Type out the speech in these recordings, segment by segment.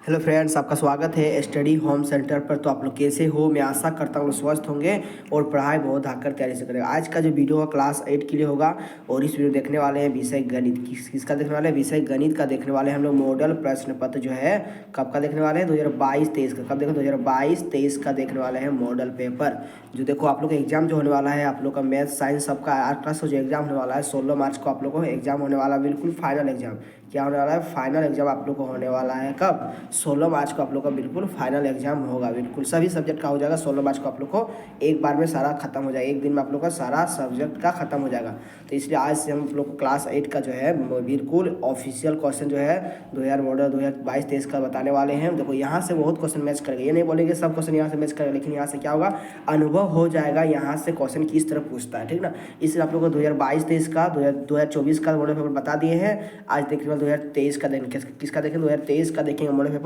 Hello friends, आपका स्वागत है स्टडी होम सेंटर पर। तो आप लोग कैसे हो? मैं आशा करता हूँ स्वस्थ होंगे और पढ़ाई बहुत धाकर तैयारी से करेंगे। आज का जो वीडियो है क्लास 8 के लिए होगा और इस वीडियो देखने वाले हैं विषय गणित। किसका देखने वाले हैं? विषय गणित का देखने वाले हैं हम लोग। मॉडल प्रश्न पत्र जो है कब का देखने वाले हैं? 2022-23 का। कब देखो? 2022-23 का देखने वाले हैं मॉडल पेपर। जो देखो आप लोग का एग्जाम जो होने वाला है, आप लोग का मैथ साइंस सबका 8 क्लास जो एग्जाम होने वाला है 16 मार्च को आप लोग को एग्जाम होने वाला है। बिल्कुल फाइनल एग्जाम क्या होने वाला है? फाइनल एग्जाम आप लोग को होने वाला है। कब? 16 मार्च को आप लोग का बिल्कुल फाइनल एग्जाम होगा। बिल्कुल सभी सब्जेक्ट का हो जाएगा। 16 मार्च को आप लोग को एक बार में सारा खत्म हो जाएगा। एक दिन में आप लोग का सारा सब्जेक्ट का खत्म हो जाएगा। तो इसलिए आज से हम लोग को क्लास 8 का जो है बिल्कुल ऑफिशियल क्वेश्चन जो है 2000 मॉडल 2022-23 का बताने वाले हैं। देखो यहाँ से बहुत क्वेश्चन मैच करेंगे। ये नहीं बोलेंगे सब क्वेश्चन यहाँ से मैच करेगा, लेकिन यहाँ से क्या होगा? अनुभव हो जाएगा यहाँ से क्वेश्चन किस तरह पूछता है। ठीक ना? इसलिए आप लोग को 2022-23 का 2024 का मॉडल पेपर बता दिए हैं। आज देखने वाले 2023 का देखेंगे। किसका देखेंगे? 2023 का देखेंगे मॉडल पेपर।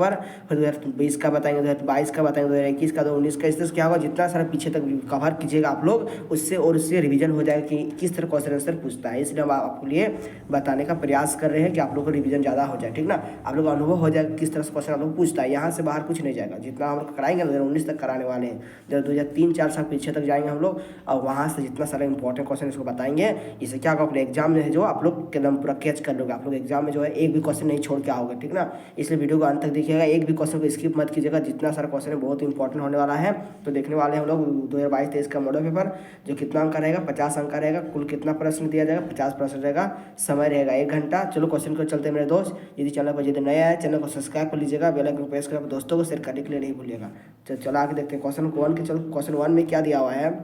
फिर 2020 का बताएंगे, 2022 का बताएंगे, 2021 का, 2019 का। इससे क्या होगा? जितना सारा पीछे तक कवर कीजिएगा आप लोग, उससे और उससे रिवीजन हो जाएगा कि किस तरह क्वेश्चन आंसर पूछता है। इसलिए हम आपके लिए बताने का प्रयास कर रहे हैं कि आप लोग को रिवीजन ज़्यादा हो जाए। ठीक ना? आप लोग का अनुभव हो जाएगा किस तरह से क्वेश्चन आप लोग पूछता है। यहाँ से बाहर कुछ नहीं जाएगा। जितना हम लोग कराएंगे 2019 तक कराने वाले हैं, जब 2003-4 साल पीछे तक जाएंगे हम लोग, और वहाँ से जितना सारा इंपॉर्टेंट क्वेश्चन इसको बताएंगे। इससे क्या होगा? अपने एग्जाम में जो आप लोग एकदम पूरा कैच कर लोगे। आप लोग एग्जाम में जो है एक भी क्वेश्चन नहीं छोड़ के आओगे। ठीक ना? इसलिए वीडियो को अंत तक देखिएगा, एक भी क्वेश्चन को स्किप मत कीजिएगा। जितना सारा क्वेश्चन है बहुत इंपॉर्टेंट होने वाला है। तो देखने वाले हैं हम लोग 2022-23 का मॉडल पेपर, जो कितना अंक का रहेगा? 50 अंक का रहेगा। कुल कितना प्रश्न दिया जाएगा? 50 प्रश्न रहेगा। समय रहेगा 1 घंटा। चलो क्वेश्चन को चलते हैं मेरे दोस्त। यदि चैनल पर यदि नया है, चैनल को सब्सक्राइब कर लीजिएगा, बेल आइकन प्रेस कर दोस्तों को शेयर करने के लिए नहीं भूलिएगा। चलो आगे देखते हैं क्वेश्चन 1 के। चलो क्वेश्चन 1 में क्या दिया हुआ है?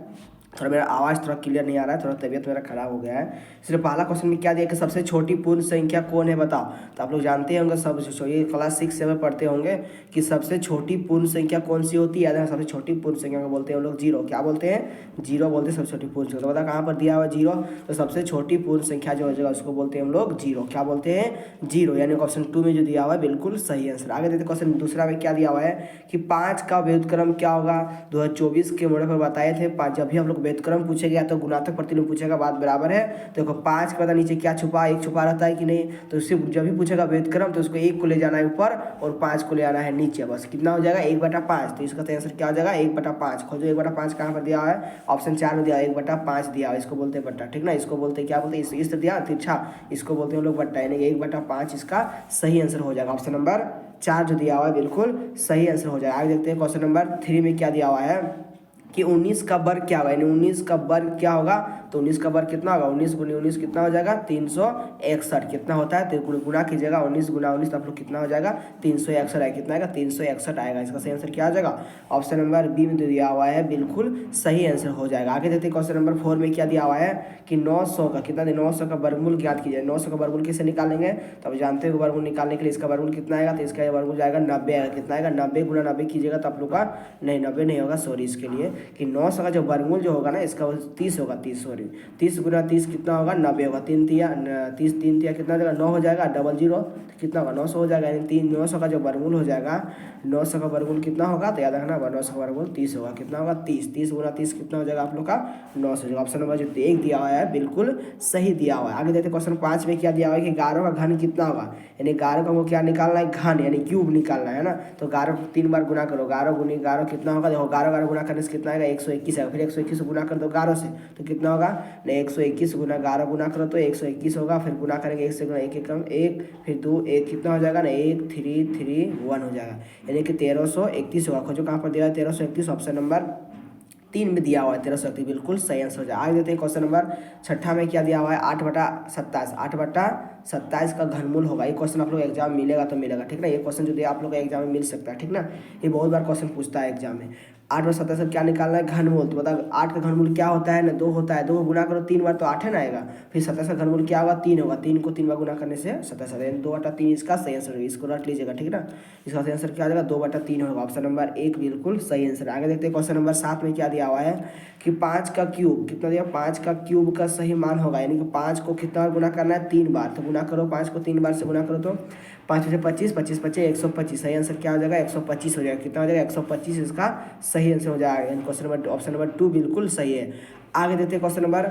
थोड़ा मेरा आवाज़ थोड़ा क्लियर नहीं आ रहा है, थोड़ा तबीयत मेरा खराब हो गया है। इसलिए पहला क्वेश्चन में क्या दिया कि सबसे छोटी पूर्ण संख्या कौन है बताओ। तो आप लोग जानते होंगे, सब ये क्लास 6-7 पढ़ते होंगे कि सबसे छोटी पूर्ण संख्या कौन सी होती है। सबसे छोटी पूर्ण संख्या को बोलते हैं हम लोग जीरो। क्या बोलते हैं? जीरो बोलते हैं सबसे छोटी पूर्ण संख्या। तो बता कहाँ पर दिया हुआ जीरो? तो सबसे छोटी पूर्ण संख्या जो हो जाएगा उसको बोलते हैं हम लोग जीरो। क्या बोलते हैं? जीरो। यानी ऑप्शन 2 में जो दिया हुआ है बिल्कुल सही आंसर। आगे देखते क्वेश्चन दूसरा में क्या दिया हुआ है कि 5 का व्युत्क्रम क्या होगा। 2024 के मॉडल पर बताए थे 5। जब भी हम लोग व्युत्क्रम पूछेगा तो गुणात्मक प्रतिलोम पूछेगा, बात बराबर है। तो देखो 5 के बाद नीचे क्या छुपा? 1 छुपा रहता है कि नहीं? तो उससे जब भी पूछेगा व्युत्क्रम तो उसको 1 को ले जाना है ऊपर और 5 को ले आना है नीचे। बस कितना हो जाएगा? 1/5। तो इसका आंसर क्या हो जाएगा? 1/5। खोजो 1/5 कहाँ पर दिया हुआ है? ऑप्शन 4 में दिया 1/5 दिया हुआ है। इसको बोलते हैं बट्टा। ठीक ना? इसको बोलते हैं क्या बोलते हैं? इस दिया तिरछा, इसको बोलते हैं हम लोग बट्टा। यानी 1/5 इसका सही आंसर हो जाएगा। ऑप्शन नंबर 4 जो दिया हुआ है बिल्कुल सही आंसर हो जाएगा। आगे देखते हैं क्वेश्चन नंबर 3 में क्या दिया हुआ है कि 19 का वर्ग क्या होगा। यानी 19 का वर्ग क्या होगा? तो 19 का वर्ग कितना होगा? 19 × 19 कितना हो जाएगा? 361। कितना होता है? तो गुणा कीजिएगा 19 × 19 तो आप लोग कितना हो जाएगा? 361 आएगा। कितना आएगा? 361 आएगा। इसका सही आंसर क्या आ जाएगा? ऑप्शन नंबर बी में दिया हुआ है बिल्कुल सही आंसर हो जाएगा। आगे देखते हैं क्वेश्चन नंबर 4 में क्या दिया हुआ है कि 900 का कितना? 900 का वर्गमूल ज्ञात कीजिए। 900 का वर्गमूल कैसे निकालेंगे? तो आप जानते हो वर्गमूल निकालने के लिए इसका वर्गमूल कितना आएगा? तो इसका वर्गमूल जाएगा 90 आएगा। कितना आएगा? 90 × 90 कीजिएगा तो आप लोग का नहीं 90 नहीं होगा, सॉरी इसके लिए कि 900 का जो वर्गमूल जो होगा ना इसका 30 होगा। 30 सॉरी 30 × 30 कितना होगा? 90 होगा। 3 तिया 30 3 तिया कितना हो जाएगा? 9 हो जाएगा। डबल जीरो कितना होगा? 900 हो जाएगा। यानी 900 का जो वर्गमूल हो जाएगा, 900 का वर्गमूल कितना होगा? तो याद रखना 900 का वर्गमूल 30 होगा। कितना होगा? 30। 30 × 30 कितना हो जाएगा आप लोग का? 900। ऑप्शन नंबर जो 1 दिया हुआ है बिल्कुल सही दिया हुआ है। आगे देखते क्वेश्चन 5 में क्या दिया हुआ है कि 11 का घन कितना होगा। यानी 11 का वो क्या निकालना है? घन यानी क्यूब निकालना है ना। तो 11 को 3 बार गुना करो। 11 × 11 कितना होगा? देखो 11 गुना करने से कितना आएगा? 121 आएगा। फिर 121 गुना कर दो 11 से तो कितना होगा? नहीं 121 × 11 गुना करो तो 121 होगा। फिर गुना करेंगे 1 से गुना 1 1 1 फिर 2 1 कितना हो जाएगा ना? 1 3 3 1 हो जाएगा। यानी कि 1331 होगा। खोजो कहाँ पर दिया है? 1331 ऑप्शन नंबर 3 में दिया हुआ है। 1331 बिल्कुल सही आंसर हो जाए। आगे देते हैं क्वेश्चन नंबर 6 में क्या दिया हुआ है? 8/27। 8/27 का घनमूल होगा। ये क्वेश्चन आप लोग एग्जाम मिलेगा तो मिलेगा। ठीक ना? ये क्वेश्चन जो दिया आप लोग एग्जाम में मिल सकता है। ठीक ना? ये बहुत बार क्वेश्चन पूछता है एग्जाम में। 8/27 क्या निकालना है? घनमूल। तो बताओ 8 का घनमूल क्या होता है ना? 2 होता है। 2 गुना करो 3 बार तो 8 है ना आएगा। फिर 27 का घनमूल क्या होगा? 3 होगा। 3 को 3 बार गुना करने से 27 यानी 2/3 इसका सही आंसर होगा। इसको रख लीजिएगा। ठीक ना? इसका सही आंसर क्या आ जाएगा? 2/3 होगा। ऑप्शन नंबर 1 बिल्कुल सही आंसर। आगे देखते हैं क्वेश्चन नंबर 7 में क्या दिया हुआ है कि 5 का क्यूब कितना दिया? 5 का क्यूब का सही मान होगा। यानी कि 5 को कितना बार गुना करना है? 3 बार। तो गुना करो 5 को 3 बार से गुना करो तो 5 से 25 25 25 125। सही आंसर क्या हो जाएगा? 125 हो जाएगा। कितना हो जाएगा? 125 इसका सही आंसर हो जाएगा। क्वेश्चन नंबर ऑप्शन नंबर 2 बिल्कुल सही है। आगे देते हैं क्वेश्चन नंबर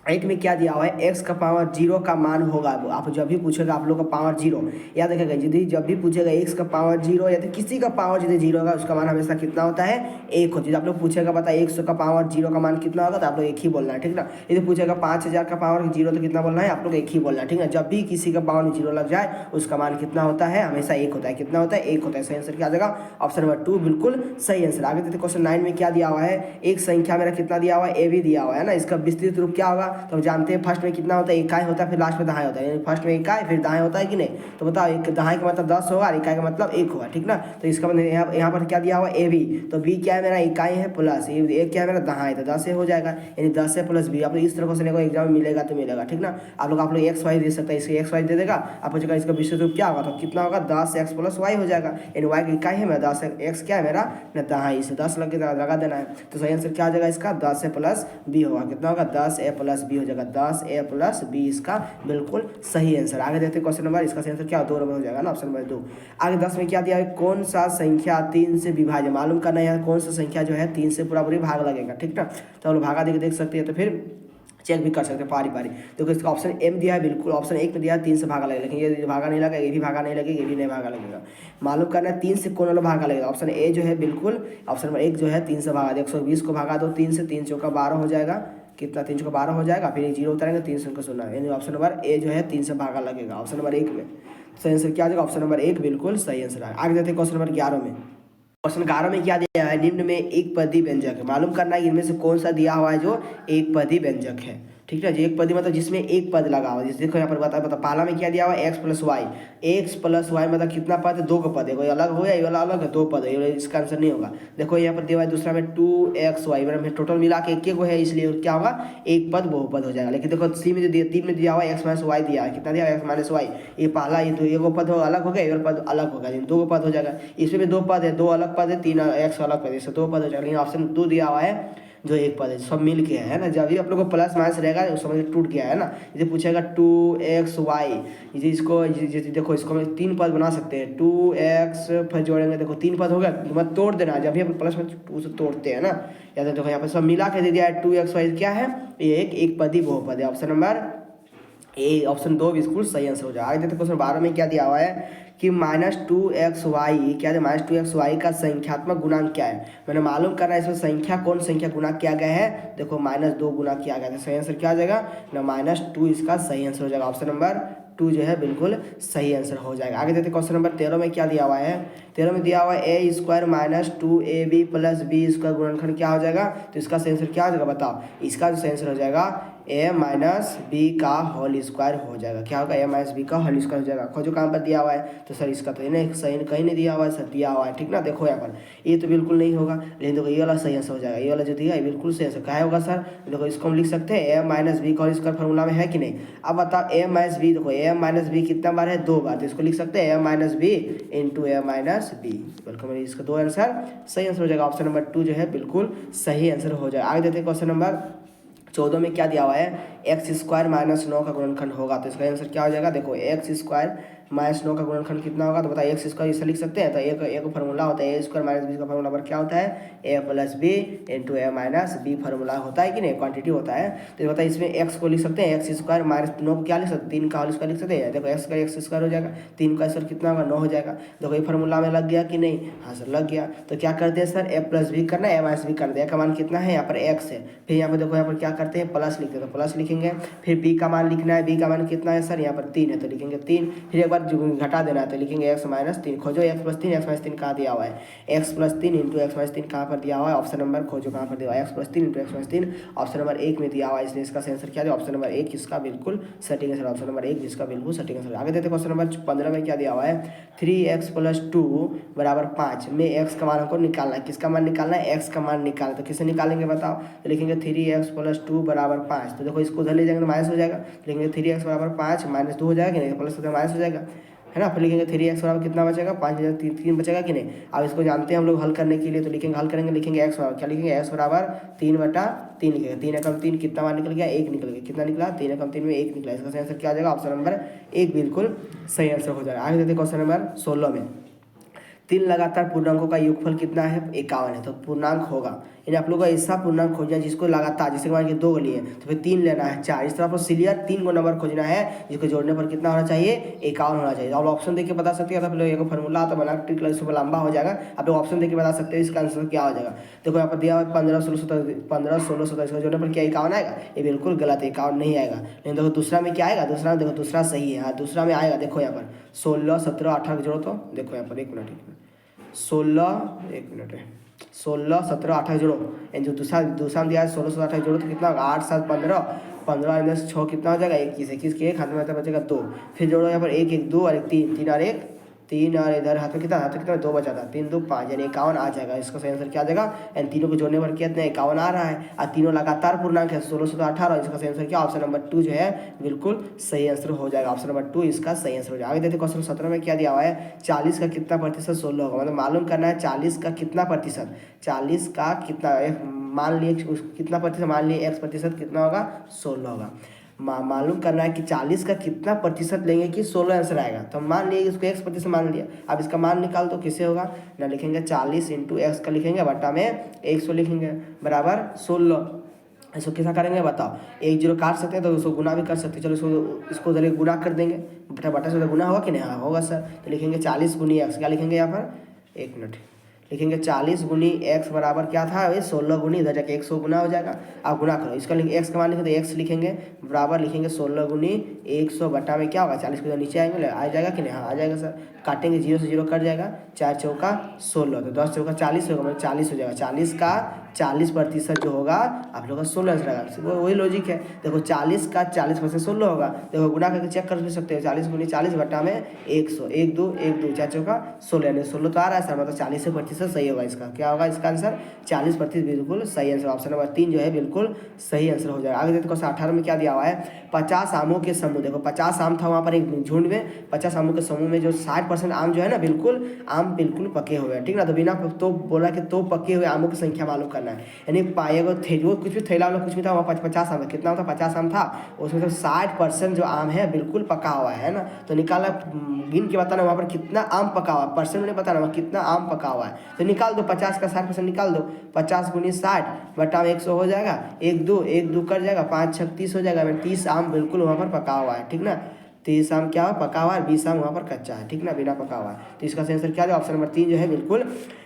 8 में क्या दिया हुआ है, x का पावर 0 का मान होगा। आप जब भी पूछेगा आप लोग का पावर 0 याद रखेगा, यदि जब भी पूछेगा x का पावर 0 या तो किसी का पावर यदि 0 होगा उसका मान हमेशा कितना होता है, 1 होता है। आप लोग पूछेगा बता 100 का पावर 0 का मान कितना होगा, तो आप लोग 1 ही बोलना है, ठीक ना। यदि पूछेगा 5000 का पावर 0 तो कितना बोलना है, आप लोग 1 ही बोलना है, ठीक है। जब भी किसी का पावर 0 लग जाए उसका मान कितना होता है, हमेशा 1 होता है। कितना होता है, 1 होता है। सही आंसर क्या आ जाएगा, ऑप्शन नंबर 2 बिल्कुल सही आंसर। आगे देखते क्वेश्चन 9 में क्या दिया हुआ है, एक संख्या मेरा कितना दिया हुआ है, ए भी दिया हुआ है ना। इसका विस्तृत रूप क्या होगा, तो हम जानते हैं फर्स्ट में कितना होता है, इकाई होता है, फिर लास्ट में दहाई होता है। यानी फर्स्ट में इकाई फिर दहाई होता है कि नहीं, तो बताओ एक दहाई का मतलब 10 होगा और इकाई का मतलब 1 होगा, ठीक ना। तो इसका मतलब यहाँ पर क्या दिया हुआ ए बी, तो बी क्या है मेरा, इकाई है, प्लस ए क्या है मेरा, दहाई, तो 10 से हो जाएगा। यानी 10 से प्लस बी। आप लोग इस तरह से एग्जाम में मिलेगा तो मिलेगा, ठीक ना। आप लोग एक्स वाई दे सकते हैं, इसके एक्स वाई दे देगा, आप पूछेगा इसका विस्तृत रूप क्या होगा, तो कितना होगा, 10x प्लस वाई हो जाएगा। यानी वाई की इकाई है मेरा 10, एक्स क्या है मेरा ना दहाई, इसे 10 लगा देना है। तो सही आंसर क्या आ जाएगा इसका, 10 a प्लस बी होगा। कितना होगा, 10a प्लस बी हो जाएगा, 10a प्लस बी इसका बिल्कुल सही आंसर। आगे देखते हैं क्वेश्चन नंबर, इसका सही आंसर क्या 2 नंबर हो जाएगा ना, ऑप्शन नंबर 2। आगे 10 में क्या दिया है, कौन सा संख्या 3 से विभाज्य, मालूम करना है कौन सा संख्या जो है 3 से पूरा भाग लगेगा, ठीक ना। तो हम लोग भागा देख सकते हैं, तो फिर चेक भी कर सकते हैं पारी पारी। तो इसका ऑप्शन एम दिया है, बिल्कुल ऑप्शन 1 में दिया है 3 से भागा लगेगा, लेकिन ये भागा नहीं लगेगा, ये भी भागा नहीं लगेगा, ये भी नहीं भागा लगेगा। मालूम करना है 3 से कौन वाला भागा लगेगा। ऑप्शन ए जो है बिल्कुल, ऑप्शन नंबर 1 जो है 3 से भागा दे, 120 को भागा दो 3 से, 3 चौका 12 हो जाएगा, कितना 3 चौका 12 हो जाएगा, फिर 0 उतरेंगे 3 से 16, यानी ऑप्शन नंबर ए जो है 3 से भागा लगेगा ऑप्शन नंबर 1 में। सही आंसर क्या आ जाएगा, ऑप्शन नंबर 1 बिल्कुल सही आंसर है। आगे जाते हैं क्वेश्चन नंबर 11 में। क्वेश्चन 11 में क्या दिया है, निम्न में एक पदी व्यंजक है। मालूम करना है इनमें से कौन सा दिया हुआ है जो एक पदी व्यंजक है, ठीक है। जो एक पदी मतलब जिसमें एक पद लगा हुआ है, जैसे देखो यहाँ पर बता पहला में क्या दिया हुआ है, एक्स प्लस वाई मतलब कितना पद है, 2 का पद है, कोई अलग हो या ये वाला अलग है, 2 पद है, इसका आंसर नहीं होगा। देखो यहाँ पर दिया हुआ है दूसरा में 2xy मतलब टोटल मिला के एक है, इसलिए क्या होगा, एक पद बहुपद हो जाएगा। लेकिन देखो सी में जो दिया 3 में दिया हुआ है एक्स माइनस वाई दिया है, कितना दिया एक्स माइनस वाई, ये पहला ये तो एक पद अलग हो गया, ये पद अलग हो गया, 2 पद हो जाएगा। इसमें भी 2 पद है, 2 अलग पद है, 3 एक्स अलग पद है, इससे 2 पद हो जाएगा। लेकिन ऑप्शन 2 दिया हुआ है जो एक पद है, सब मिल के है ना। जब भी आप लोग को प्लस माइनस रहेगा उस समय टूट गया है ना। जैसे पूछेगा 2xy, इसको देखो इसको हम 3 पद बना सकते हैं, 2x फिर जोड़ेंगे, देखो 3 पद हो गया, मत तोड़ देना, जब भी आप प्लस में उसे तोड़ते हैं ना। या देखो यहाँ पर सब मिला के दे दिया है, 2xy क्या है, ये एक पदी बहुपद है। ऑप्शन नंबर ए, ऑप्शन 2 बिल्कुल सही आंसर हो जाएगा। आगे देखते क्वेश्चन 12 में क्या दिया हुआ है कि -2xy क्या है, -2xy का संख्यात्मक गुणांक क्या है। मैंने मालूम करना है इसमें संख्या कौन संख्या गुणा किया गया है, देखो -2 गुना किया गया है, सही आंसर क्या आ जाएगा ना, -2 इसका सही आंसर हो जाएगा। ऑप्शन नंबर 2 जो है बिल्कुल सही आंसर हो जाएगा। आगे देखते क्वेश्चन नंबर 13 में क्या दिया हुआ है, 13 में दिया हुआ है a square -2ab plus b square गुणनखंड क्या हो जाएगा, तो इसका सही आंसर क्या हो जाएगा बताओ। इसका जो सही आंसर हो जाएगा a माइनस बी का होल स्क्वायर हो जाएगा। क्या होगा, a माइनस बी का होल स्क्वायर हो जाएगा। खोजो कहाँ पर दिया हुआ है, तो सर इसका तो नहीं सही कहीं नहीं दिया हुआ है, सर दिया हुआ है, ठीक ना। देखो यहाँ पर ये तो बिल्कुल नहीं होगा, लेकिन देखो ये वाला सही आंसर हो जाएगा, ये वाला जो दिया है बिल्कुल सही आंसर। क्या होगा सर, देखो इसको हम लिख सकते हैं a माइनस बी का होल स्क्वायर फॉर्मूला में है कि नहीं। अब बताओ a माइनस बी, देखो a माइनस बी कितना बार है, 2 बार, तो इसको लिख सकते हैं a minus B into a minus B, बिल्कुल इसका 2 आंसर सही आंसर हो जाएगा। ऑप्शन नंबर 2 जो है बिल्कुल सही आंसर हो जाएगा। आगे देखते हैं क्वेश्चन नंबर 14 में क्या दिया हुआ है, एक्स स्क्वायर -9 का गुणनखंड होगा, तो इसका आंसर क्या हो जाएगा, देखो एक्स स्क्वायर -9 का गुणनखंड कितना होगा, तो बताइए एक्स स्क्वायर इसे लिख सकते हैं, तो एक फार्मूला होता है ए स्क्वायर माइनस बी का फार्मूला पर क्या होता है, ए प्लस बी इंटू ए माइनस बी फार्मूला होता है कि नहीं, क्वांटिटी होता है। तो बताइए इसमें एक्स को लिख सकते हैं, एक्स स्क्वायर -9 को क्या लिख सकते हैं, 3 का होल स्क्वायर लिख सकते हैं। देखो एक्स स्क्वायर हो जाएगा, 3 का स्क्वायर कितना होगा, 9 हो जाएगा। देखो ये फार्मूला में लग गया कि नहीं, हाँ सर लग गया। तो क्या करते हैं सर, ए प्लस बी करना है, ए माइनस बी करना है, ए का मान कितना है यहाँ पर एक्स है, फिर यहाँ पर देखो यहाँ पर क्या करते हैं प्लस लिखते हैं, तो प्लस लिखेंगे, फिर बी का मान लिखना है, बी का मान कितना है सर यहाँ पर 3 है, तो लिखेंगे 3, फिर एक बार घटा देना है, तो लिखेंगे एक्स माइनस 3। खोजो एक्स प्लस 3, एक्स माइनस 3 कहाँ दिया हुआ है, x plus 3 into x minus 3 कहाँ पर दिया हुआ है, ऑप्शन नंबर खोजो कहाँ पर दिया हुआ है, x plus 3 into x minus 3 option number 1 में दिया हुआ है, इसलिए इसका आंसर क्या है, ऑप्शन नंबर 1 इसका बिल्कुल सटिंग आंसर, ऑप्शन नंबर 1 जिसका बिल्कुल सटिंग आंसर। आगे देते क्वेश्चन नंबर 15 में क्या दिया हुआ है, 3x प्लस 2 बराबर 5 में x का मान हमको निकालना है, किसका मान निकालना है, x का मान निकालना, तो किसे निकालेंगे बताओ, तो लिखेंगे 3x प्लस 2 बराबर 5, तो देखो इसको उधर ले जाएंगे तो माइनस हो जाएगा, लिखेंगे 3x बराबर 5 माइनस 2 हो जाएगा कि नहीं, प्लस होता है माइनस हो जाएगा है ना। फिर लिखेंगे 3x बराबर कितना बचेगा, 5 3 बचेगा कि नहीं। अब इसको जानते हैं हम लोग हल करने के लिए, तो लिखेंगे हल करेंगे, लिखेंगे x बराबर क्या लिखेंगे, x बराबर 3/3 लिखेंगे, 3 एकम 3 कितना मान निकल गया, 1 निकल गया, कितना निकला 3 एकम 3 में 1 निकला, इसका सही आंसर क्या आ जाएगा, ऑप्शन नंबर 1 बिल्कुल सही आंसर हो जाएगा। आगे देखते क्वेश्चन नंबर 16 में, 3 लगातार पूर्णांकों का योगफल कितना है, 51 है, तो पूर्णांक होगा यानी आप लोग को ऐसा पूर्णांक खोजना है जिसको लगातार, जैसे मान लीजिए 2 लिए तो फिर 3 लेना है 4, इस तरह आपको क्लियर 3 को नंबर खोजना है जिसको जोड़ने पर कितना होना चाहिए 51 होना चाहिए। आप ऑप्शन देख के बता सकते हैं, आप लोग एक फॉर्मूला तो बना ट्रिक सुबह लंबा हो जाएगा, आप लोग ऑप्शन देख के बता सकते हैं इसका आंसर क्या हो जाएगा। देखो यहाँ पर दिया हुआ 15 16 17 15 16 17 इसको जोड़ने पर क्या 51 आएगा, ये बिल्कुल गलत है, 51 नहीं आएगा। लेकिन देखो दूसरा में क्या आएगा, दूसरा में देखो दूसरा सही है, हाँ दूसरा में आएगा। देखो यहाँ पर 16 17 18 जोड़ो तो देखो यहाँ पर 1 मिनट 16 17 18 जोड़ो, एंड जो दूसरा में दिया है 16 17 18 जोड़ो तो कितना होगा 8 7 15 15 इंदर 6 कितना हो जाएगा 21 के एक हाथ में बचेगा 2, फिर जोड़ो यहाँ पर 1 1 2 और 1 3 3 और 1 3 और इधर हाथ में कितना 2 बचा था 3 2 5 यानी 51 आ जाएगा। इसका सही आंसर क्या आ जाएगा, एंड तीनों को जोड़ने पर कितना 51 आ रहा है और तीनों लगातार पूर्णांक है 16 17 18, इसका सही आंसर क्या ऑप्शन नंबर 2 जो है बिल्कुल सही आंसर हो जाएगा। ऑप्शन नंबर 2 इसका सही आंसर हो जाएगा। आगे देखते क्वेश्चन 17 में क्या दिया हुआ है, 40 का कितना प्रतिशत 16 होगा, मतलब मालूम करना है 40 का कितना प्रतिशत, 40 का कितना मान लिए कितना प्रतिशत, मान लिए x प्रतिशत कितना होगा 16 होगा। मालूम करना है कि 40 का कितना प्रतिशत लेंगे कि 16 आंसर आएगा, तो हम मान लिए इसको x प्रतिशत मान लिया। अब इसका मान निकाल तो किसे होगा ना, लिखेंगे 40 इंटू एक्स का लिखेंगे बटा में 100 लिखेंगे बराबर 16। इसको कैसा करेंगे बताओ, 1 0 काट सकते हैं तो उसको गुना भी कर सकते हैं, चलो इसको जरिए गुना कर देंगे, बटा बटा से गुना होगा कि नहीं, हाँ होगा सर। तो लिखेंगे 40 गुनी एक्स, क्या लिखेंगे यहाँ पर 1 मिनट लिखेंगे 40 गुनी एक्स बराबर क्या था 16 गुनी, इधर जाके 100 गुना हो जाएगा। आप गुना करो, इसका एक्स का मान लिखेंगे तो एक्स लिखेंगे बराबर लिखेंगे 16 गुनी 100 बटा में क्या होगा 40 के नीचे आएंगे आ जाएगा कि नहीं, हाँ आ जाएगा सर। काटेंगे 0 से 0 कट जाएगा, 4 चौका 16 तो 10 चौका 40 होगा, मतलब 40 हो जाएगा। 40 का 40% जो होगा आप लोग का 16 आंसर आएगा। वही लॉजिक है, देखो 40 का 40% 16 होगा, देखो गुना करके चेक कर सकते हो 40 गुनी 40 बटा में 100 1 2 1 2 4 चौका 16 यानी 16 तो आ रहा है सर, मतलब 40% सही होगा। इसका क्या होगा इसका आंसर 40% बिल्कुल सही आंसर, ऑप्शन नंबर 3 जो है बिल्कुल सही आंसर हो जाएगा। आगे देखो क्वेश्चन 18 में क्या दिया हुआ है, 50 आमों के समूह, देखो 50 आम था वहाँ पर एक झुंड में, 50 आमों के समूह में जो 60% आम जो है ना बिल्कुल आम बिल्कुल पके हुए हैं, ठीक ना। तो बिना तो बोला कि तो पके हुए आमों की संख्या मालूम करना है, यानी पाएगा वो कुछ भी थैला वाला कुछ भी था वहाँ 50 आम था, कितना होता 50 आम था उसमें से 60% जो आम है बिल्कुल पका हुआ है ना। तो निकालना गिन के बताना वहाँ पर कितना आम पका हुआ है, परसेंट में नहीं बताना वहाँ कितना आम पका हुआ है। तो निकाल दो 50 का 60% निकाल दो, 50 गुनी 60 बटा में 100 हो जाएगा, 1 2 कर जाएगा, 5 6 30 हो जाएगा, 30 आम बिल्कुल वहाँ पर पका हुआ है, ठीक ना। 30 आम क्या पका हुआ है, 20 आम वहाँ पर कच्चा है, ठीक ना, बिना पका हुआ है। तो इसका सही आंसर क्या है, ऑप्शन नंबर 3 जो है बिल्कुल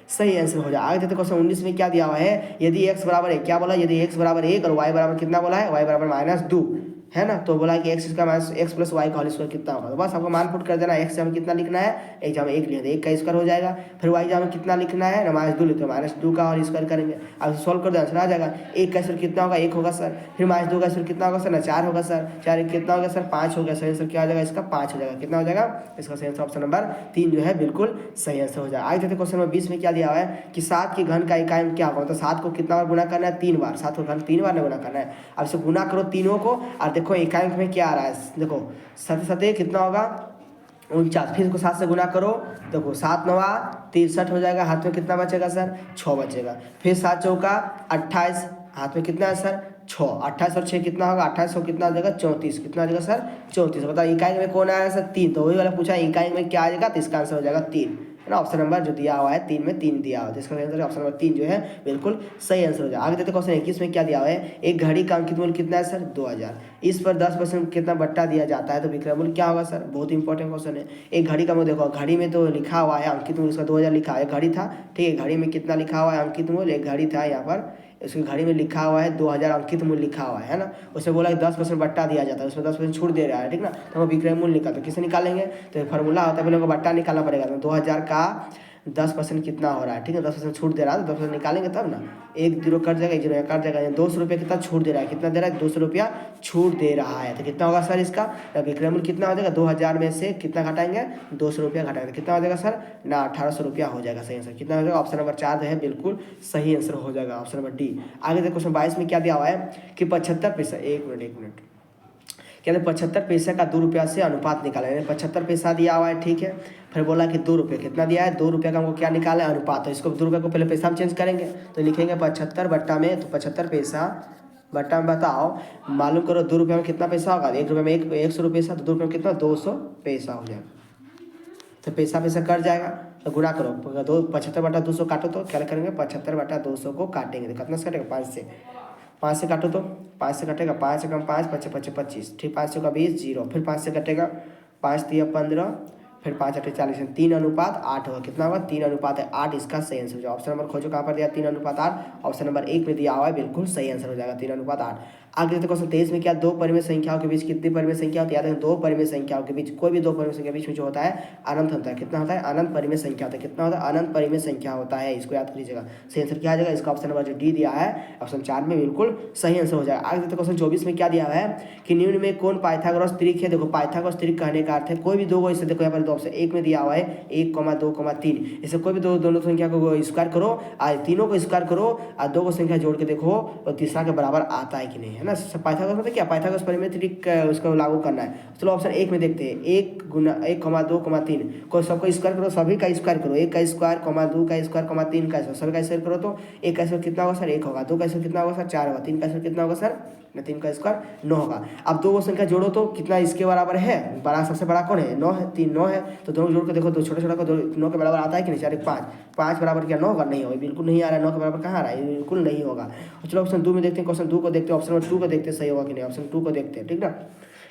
सही आंसर हो जाए। आगे देखते क्वेश्चन 19 में क्या दिया हुआ है, यदि x बराबर है, क्या बोला, यदि x बराबर 1 और y बराबर कितना बोला है, y बराबर -2 है ना, तो बोला कि x का x प्लस वाई का होल स्क्वायर कितना होगा। तो बस आपको मान पुट कर देना, x से हमें कितना लिखना है, एक जगह 1 लिख दे 1 का स्क्वायर हो जाएगा, फिर y जगह हमें कितना लिखना है ना -2 लिखते हैं, -2 का होल स्क्वायर करेंगे। अब सॉल्व कर दो आंसर आ जाएगा। 1 का स्क्वायर कितना होगा 1 होगा सर, फिर -2 का स्क्वायर कितना होगा सर ना 4 होगा सर, 4 कितना हो गया सर 5 हो गया। सही आंसर क्या हो जाएगा इसका 5 हो जाएगा, कितना हो जाएगा इसका सही आंसर ऑप्शन नंबर 3 जो है बिल्कुल सही आंसर हो जाएगा। आगे देखते क्वेश्चन नंबर 20 में क्या दिया हुआ है कि 7 के घन का इकाई क्या होगा, तो 7 को कितना बार गुना करना है 3 बार, 7 को घन 3 बार गुना करना है। अब इसे गुना करो तीनों को और देखो इकाई में क्या आ रहा है, देखो 7 7 कितना होगा 49, फिर इसको 7 से गुना करो, देखो 7 9 63 हो जाएगा, हाथ में कितना बचेगा सर 6 बचेगा, फिर 7 चौका 28, हाथ में कितना है सर 6, 28 और 6 कितना होगा 28 कितना हो जाएगा 34, कितना हो जाएगा सर 34। बताओ इकाई में कौन आया सर 3, तो वही वाला पूछा इकाई में क्या आ जाएगा, तो इसका आंसर हो जाएगा 3 है ना। ऑप्शन नंबर जो दिया हुआ है 3 में 3 दिया हुआ है, तो इसका आंसर ऑप्शन नंबर 3 जो है बिल्कुल सही आंसर हो जाएगा। आगे देखते क्वेश्चन 21 में क्या दिया हुआ है, एक घड़ी का अंकित मूल्य कितना है सर 2000, इस पर 10% कितना बट्टा दिया जाता है, तो विक्रय मूल्य क्या होगा सर, बहुत इंपॉर्टेंट क्वेश्चन है। एक घड़ी का मूल्य देखो, घड़ी में तो लिखा हुआ है अंकित मूल्य इसका 2000 लिखा है, घड़ी था ठीक है, घड़ी में कितना लिखा हुआ है अंकित मूल्य, एक घड़ी था यहाँ पर उसकी घड़ी में लिखा हुआ है 2000 अंकित मूल्य लिखा हुआ है ना, उसे बोला कि 10% बट्टा दिया जाता है, उसमें 10% छूट दे रहा है, ठीक ना। तो हम विक्रय मूल्य निकालते, किसे निकालेंगे, तो फार्मूला होता है पहले हमको बट्टा निकालना पड़ेगा, तो 2000 का 10% कितना हो रहा है, ठीक है 10% छूट दे रहा है, तो 10% निकालेंगे तब ना, 1 0 कट जाएगा, 1 0 कट जाएगा, 200 रुपये कितना छूट दे रहा है, कितना दे रहा है 200 रुपया छूट दे रहा है, तो कितना होगा सर इसका विक्रय मूल्य कितना हो जाएगा, 2000 में से कितना घटाएंगे 200 रुपया घटाएंगे, कितना हो जाएगा सर ना 1800 रुपया हो जाएगा। सही आंसर कितना हो जाएगा, ऑप्शन नंबर 4 जो है बिल्कुल सही आंसर हो जाएगा, ऑप्शन नंबर डी। आगे देखो क्वेश्चन 22 में क्या दिया हुआ है कि 75 पैसा, एक मिनट कहते 75 पैसे का 2 रुपया से अनुपात निकाला, यानी 75 पैसा दिया हुआ है, ठीक है, फिर बोला कि 2 रुपये कितना दिया है 2 रुपये का हमको क्या निकाला है अनुपात, तो इसको 2 रुपये को पहले पैसा में चेंज करेंगे, तो लिखेंगे 75 बट्टा में, तो 75 पैसा बट्टा में बताओ मालूम करो 2 रुपये में कितना पैसा होगा, 1 रुपये में 100 रुपये पैसा, तो 2 रुपये में कितना 200 पैसा हो जाएगा, तो पैसा कट जाएगा, तो गुणा करो, 75/200 काटो तो क्या करेंगे, 75/200 को काटेंगे तो कितना से कटेगा, 5 से काटो तो 5 से कटेगा, 5 से कम 5, 5 5 25, ठीक, 500 का 20 जीरो, फिर 5 से कटेगा, 5 तिया 15, फिर 5 8 40, 3:8 होगा, कितना होगा, 3:8, इसका सही आंसर हो जाएगा। ऑप्शन नंबर खोजो कहाँ पर दिया, 3:8, ऑप्शन नंबर 1 में दिया हुआ है, बिल्कुल सही आंसर हो जाएगा 3:8। आगे देखते क्वेश्चन 23 में क्या, दो परिमेय संख्याओं के बीच कितनी परिमेय संख्या होती है, याद रखें दो परिमेय संख्याओं के बीच, कोई भी दो परिमेय संख्या के बीच में जो होता है अनंत होता है, कितना होता है, अनंत परिमेय संख्या होता है, कितना होता है, अनंत परिमेय संख्या होता है, इसको याद कर लीजिएगा। सही आंसर क्या आ जाएगा, इसका ऑप्शन नंबर जो डी दिया है ऑप्शन 4 में बिल्कुल सही आंसर हो जाएगा। आगे देखते क्वेश्चन 24 में क्या दिया हुआ है कि निम्न में कौन पाइथागोरस त्रिक है। देखो पाइथागोरस त्रिक कहने का अर्थ है कोई भी दो, इसे देखो यहाँ पर दो ऑप्शन 1 में दिया हुआ है 1, 2, 3, इसे कोई भी दोनों संख्या को स्क्वायर करो और तीनों को स्क्वायर करो और दो को संख्या जोड़ के देखो और तीसरा के बराबर आता है कि नहीं, है ना। पाइथागोरस मतलब क्या, पाइथागोरस परिमेय त्रिक उसको लागू करना है। चलो ऑप्शन 1 में देखते हैं, 1 गुना 1, 2, 3 को सबको स्क्वायर करो, सभी का स्क्वायर करो, 1 का स्क्वायर, 2 का स्क्वायर, 3 का स्क्वायर, सभी का स्क्वायर करो तो 1 का स्क्वायर कितना होगा सर, 1 होगा, 2 का स्क्वायर कितना होगा सर, 4 होगा, 3 का स्क्वायर कितना होगा सर, 3 का स्क्वायर 9 होगा। अब दो संख्या जोड़ो तो कितना इसके बराबर है, बड़ा सबसे बड़ा कौन है, 9 है, 3 9 है, तो दोनों जोड़ के देखो, दो छोटा छोटा को 9 के बराबर आता है कि नहीं, 4 1 5, 5 बराबर क्या 9 होगा, नहीं होगा, बिल्कुल नहीं आ रहा है, 9 के बराबर कहाँ आ रहा है, बिल्कुल नहीं होगा। चलो ऑप्शन 2 में देखते हैं, क्वेश्चन 2 को देखते हैं, ऑप्शन नंबर 2 को देखते हैं सही होगा कि नहीं, ऑप्शन 2 को देखते हैं, ठीक ना।